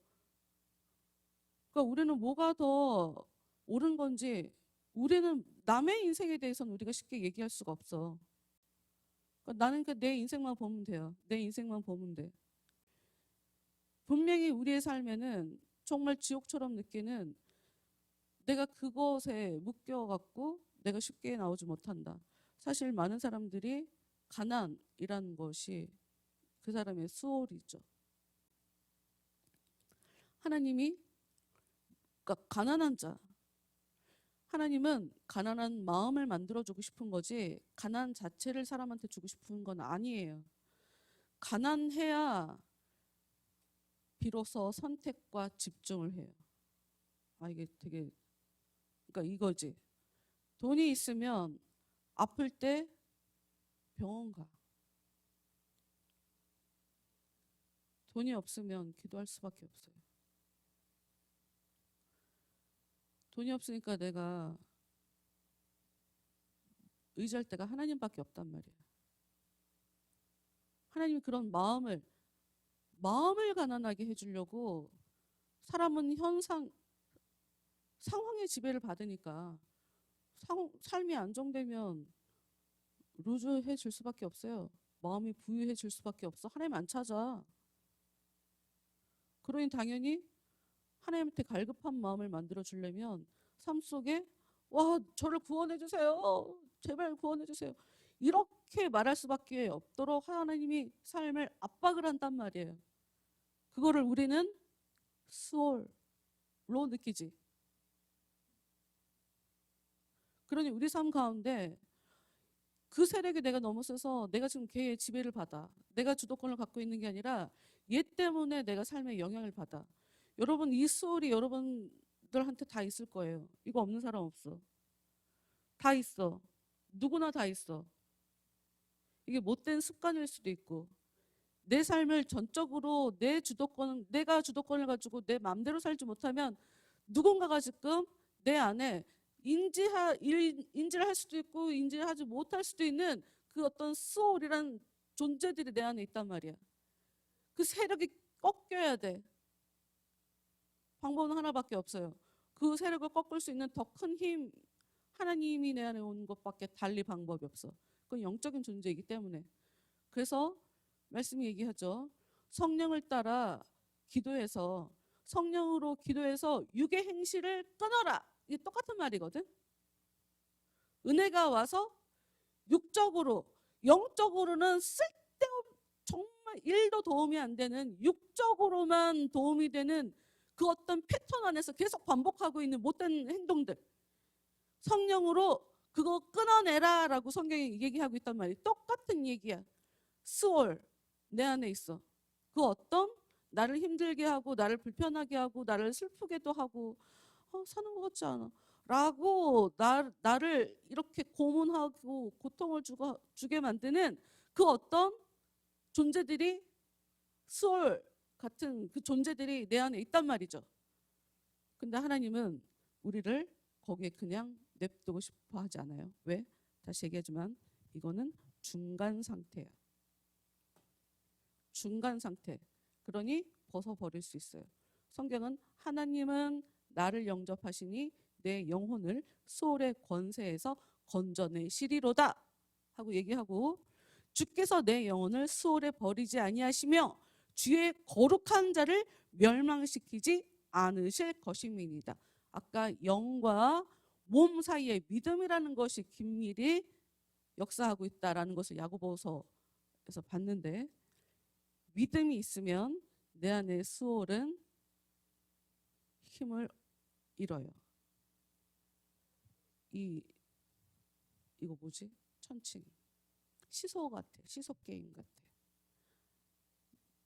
그러니까 우리는 뭐가 더 옳은 건지 우리는 남의 인생에 대해서는 우리가 쉽게 얘기할 수가 없어. 그러니까 나는 내 인생만 보면 돼요. 내 인생만 보면 돼. 분명히 우리의 삶에는 정말 지옥처럼 느끼는 내가 그것에 묶여갖고 내가 쉽게 나오지 못한다. 사실 많은 사람들이 가난이라는 것이 그 사람의 수월이죠. 하나님이 그러니까 가난한 자 하나님은 가난한 마음을 만들어주고 싶은 거지 가난 자체를 사람한테 주고 싶은 건 아니에요. 가난해야 비로소 선택과 집중을 해요. 이게 되게 그러니까 이거지. 돈이 있으면 아플 때 병원 가. 돈이 없으면 기도할 수밖에 없어요. 돈이 없으니까 내가 의지할 데가 하나님밖에 없단 말이에요. 하나님이 그런 마음을 가난하게 해주려고 사람은 상황의 지배를 받으니까 삶이 안정되면 루즈해질 수밖에 없어요. 마음이 부유해질 수밖에 없어. 하나님 안 찾아. 그러니 당연히 하나님한테 갈급한 마음을 만들어 주려면 삶 속에 와, 저를 구원해 주세요. 제발 구원해 주세요. 이렇게 말할 수밖에 없도록 하나님이 삶을 압박을 한단 말이에요. 그거를 우리는 수월로 느끼지. 그러니 우리 삶 가운데 그 세력이 내가 너무 세서 내가 지금 걔의 지배를 받아. 내가 주도권을 갖고 있는 게 아니라 얘 때문에 내가 삶에 영향을 받아. 여러분, 이 수월이 여러분들한테 다 있을 거예요. 이거 없는 사람 없어. 다 있어. 누구나 다 있어. 이게 못된 습관일 수도 있고, 내 삶을 전적으로 내가 주도권을 가지고 내 마음대로 살지 못하면 누군가가 지금 내 안에 인지를 할 수도 있고 인지를 하지 못할 수도 있는 그 어떤 소울이란 존재들이 내 안에 있단 말이야. 그 세력이 꺾여야 돼. 방법은 하나밖에 없어요. 그 세력을 꺾을 수 있는 더 큰 힘, 하나님이 내 안에 온 것밖에 달리 방법이 없어. 그건 영적인 존재이기 때문에. 그래서 말씀이 얘기하죠. 성령을 따라 기도해서, 성령으로 기도해서 육의 행실을 끊어라. 이게 똑같은 말이거든. 은혜가 와서 육적으로, 영적으로는 쓸데없는, 정말 1도 도움이 안 되는, 육적으로만 도움이 되는 그 어떤 패턴 안에서 계속 반복하고 있는 못된 행동들, 성령으로 그거 끊어내라 라고 성경이 얘기하고 있단 말이에요. 똑같은 얘기야. 스월 내 안에 있어. 그 어떤 나를 힘들게 하고 나를 불편하게 하고 나를 슬프게도 하고 사는 것 같지 않아 라고 나를 이렇게 고문하고 고통을 주게 만드는 그 어떤 존재들이, 스월 같은 그 존재들이 내 안에 있단 말이죠. 근데 하나님은 우리를 거기에 그냥 냅두고 싶어 하지 않아요. 왜? 다시 얘기하지만 이거는 중간 상태야. 중간 상태. 그러니 벗어버릴 수 있어요. 성경은 하나님은 나를 영접하시니 내 영혼을 소울의 권세에서 건져내시리로다 하고 얘기하고, 주께서 내 영혼을 수월에 버리지 아니하시며 주의 거룩한 자를 멸망시키지 않으실 것임이니이다. 아까 영과 몸 사이에 믿음이라는 것이 긴밀히 역사하고 있다라는 것을 야고보서에서 봤는데, 믿음이 있으면 내 안의 수월은 힘을 잃어요. 이거 뭐지? 천칭. 시소 같아. 시소 게임 같아.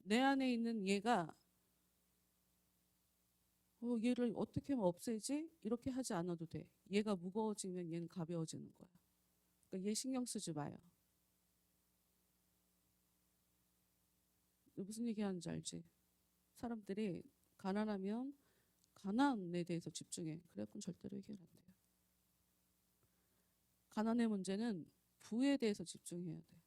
내 안에 있는 얘가 얘를 어떻게 하면 없애지? 이렇게 하지 않아도 돼. 얘가 무거워지면 얘는 가벼워지는 거야. 그러니까 얘 신경 쓰지 마요. 무슨 얘기하는지 알지? 사람들이 가난하면 가난에 대해서 집중해. 그래갖고는 절대로 해결 안 돼요. 가난의 문제는 부에 대해서 집중해야 돼.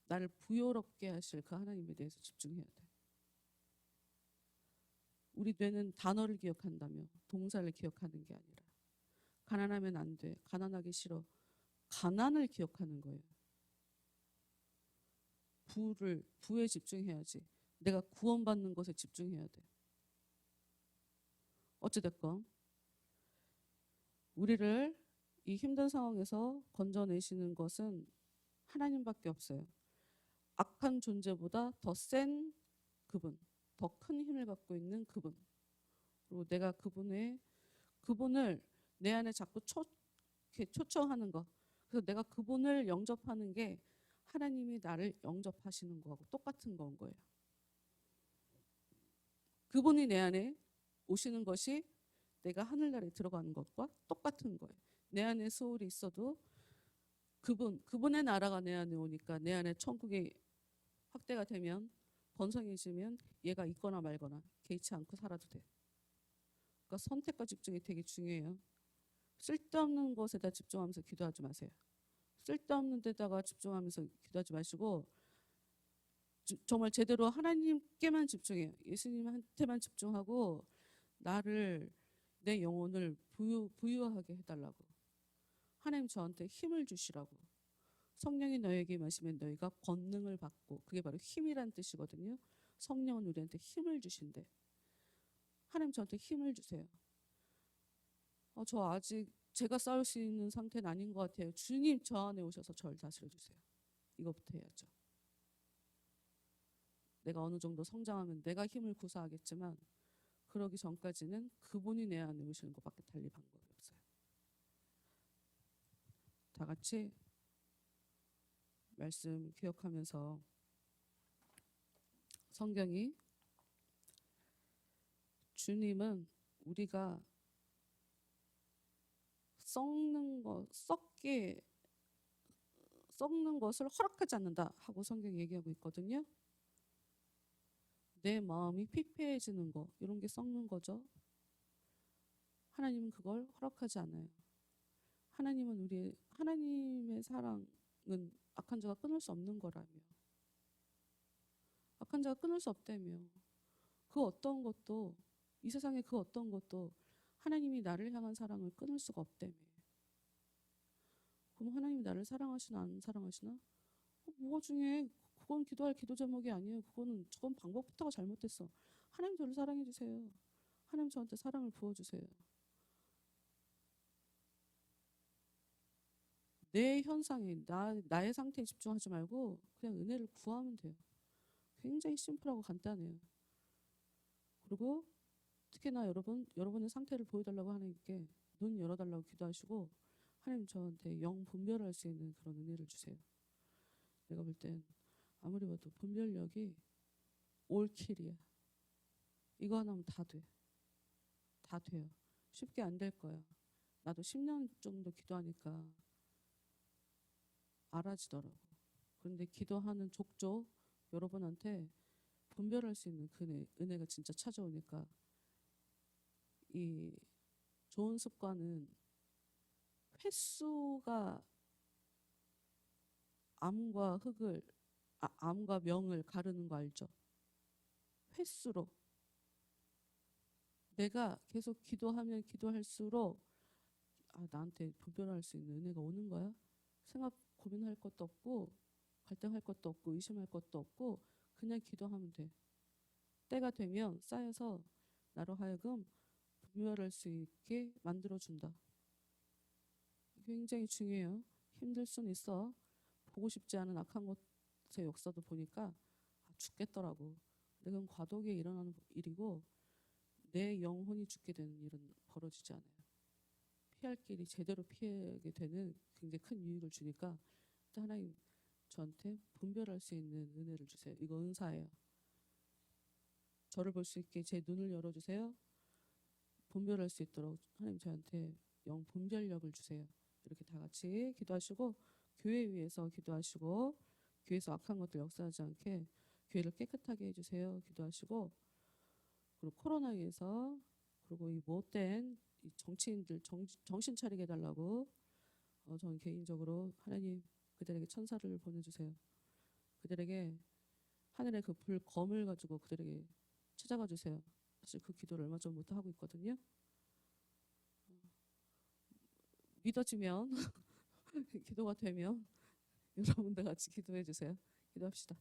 나를 부요롭게 하실 그 하나님에 대해서 집중해야 돼. 우리 뇌는 단어를 기억한다며 동사를 기억하는 게 아니라, 가난하면 안 돼. 가난하기 싫어. 가난을 기억하는 거예요. 부에 집중해야지. 내가 구원받는 것에 집중해야 돼. 어찌됐건 우리를 이 힘든 상황에서 건져내시는 것은 하나님밖에 없어요. 악한 존재보다 더 센 그분, 더 큰 힘을 갖고 있는 그분, 그리고 내가 그분을 내 안에 자꾸 초청하는 것, 그래서 내가 그분을 영접하는 게 하나님이 나를 영접하시는 거하고 똑같은 건 거예요. 그분이 내 안에 오시는 것이 내가 하늘나라에 들어가는 것과 똑같은 거예요. 내 안에 소울이 있어도 그분의 나라가 내 안에 오니까 내 안에 천국이 확대가 되면, 번성해지면 얘가 있거나 말거나 개의치 않고 살아도 돼. 그러니까 선택과 집중이 되게 중요해요. 쓸데없는 것에다 집중하면서 기도하지 마세요. 쓸데없는 데다가 집중하면서 기도하지 마시고 정말 제대로 하나님께만 집중해요. 예수님한테만 집중하고 내 영혼을 부유하게 해달라고. 하나님 저한테 힘을 주시라고. 성령이 너에게 임하시면 너희가 권능을 받고, 그게 바로 힘이란 뜻이거든요. 성령은 우리한테 힘을 주신대. 하나님 저한테 힘을 주세요. 저 아직 제가 싸울 수 있는 상태는 아닌 것 같아요. 주님 저 안에 오셔서 저를 다스려 주세요. 이거부터 해야죠. 내가 어느 정도 성장하면 내가 힘을 구사하겠지만 그러기 전까지는 그분이 내 안에 오시는 것밖에 달리 방법이 없어요. 다 같이 말씀 기억하면서 성경이 주님은 우리가 썩는 것을 허락하지 않는다 하고 성경이 얘기하고 있거든요. 내 마음이 피폐해지는 거 이런 게 썩는 거죠. 하나님은 그걸 허락하지 않아요. 하나님의 사랑은 악한 자가 끊을 수 없는 거라며. 악한 자가 끊을 수 없다며. 그 어떤 것도 이 세상의 그 어떤 것도 하나님이 나를 향한 사랑을 끊을 수가 없다며. 그럼 하나님이 나를 사랑하시나 안 사랑하시나? 뭐가 중요해? 그건 기도할 기도 제목이 아니에요. 저건 방법부터가 잘못됐어. 하나님 저를 사랑해 주세요. 하나님 저한테 사랑을 부어주세요. 내 현상에 나의 상태에 집중하지 말고 그냥 은혜를 구하면 돼요. 굉장히 심플하고 간단해요. 그리고 특히나 여러분의 상태를 보여달라고 하나님께 눈 열어달라고 기도하시고 하나님 저한테 영 분별할 수 있는 그런 은혜를 주세요. 내가 볼 땐 아무리 봐도 분별력이 올킬이야. 이거 하나면 다 돼. 다 돼요. 쉽게 안 될 거야. 나도 10년 정도 기도하니까 알아지더라고. 그런데 기도하는 족족 여러분한테 분별할 수 있는 그 은혜가 진짜 찾아오니까 이 좋은 습관은 횟수가 암과 명을 가르는 거 알죠? 횟수로. 내가 계속 기도하면 기도할수록 나한테 분별할 수 있는 은혜가 오는 거야. 고민할 것도 없고 갈등할 것도 없고 의심할 것도 없고 그냥 기도하면 돼. 때가 되면 쌓여서 나로 하여금 분별할 수 있게 만들어준다. 굉장히 중요해요. 힘들 수는 있어. 보고 싶지 않은 악한 것의 역사도 보니까 죽겠더라고. 근데 그건 과도기에 일어나는 일이고 내 영혼이 죽게 되는 일은 벌어지지 않아요. 피할 길이 제대로 피하게 되는 굉장히 큰 유익을 주니까 하나님 저한테 분별할 수 있는 은혜를 주세요. 이거 은사예요. 저를 볼 수 있게 제 눈을 열어주세요. 분별할 수 있도록 하나님 저한테 영 분별력을 주세요. 이렇게 다 같이 기도하시고 교회 위해서 기도하시고 교회에서 악한 것들 역사하지 않게 교회를 깨끗하게 해주세요. 기도하시고 그리고 코로나 위해서 그리고 이 못된 이 정치인들 정신 차리게 해달라고 저는 개인적으로 하나님 그들에게 천사를 보내주세요. 그들에게 하늘의 그 불검을 가지고 그들에게 찾아가 주세요. 사실 그 기도를 얼마 전부터 하고 있거든요. 믿어지면 기도가 되면 여러분들 같이 기도해 주세요. 기도합시다.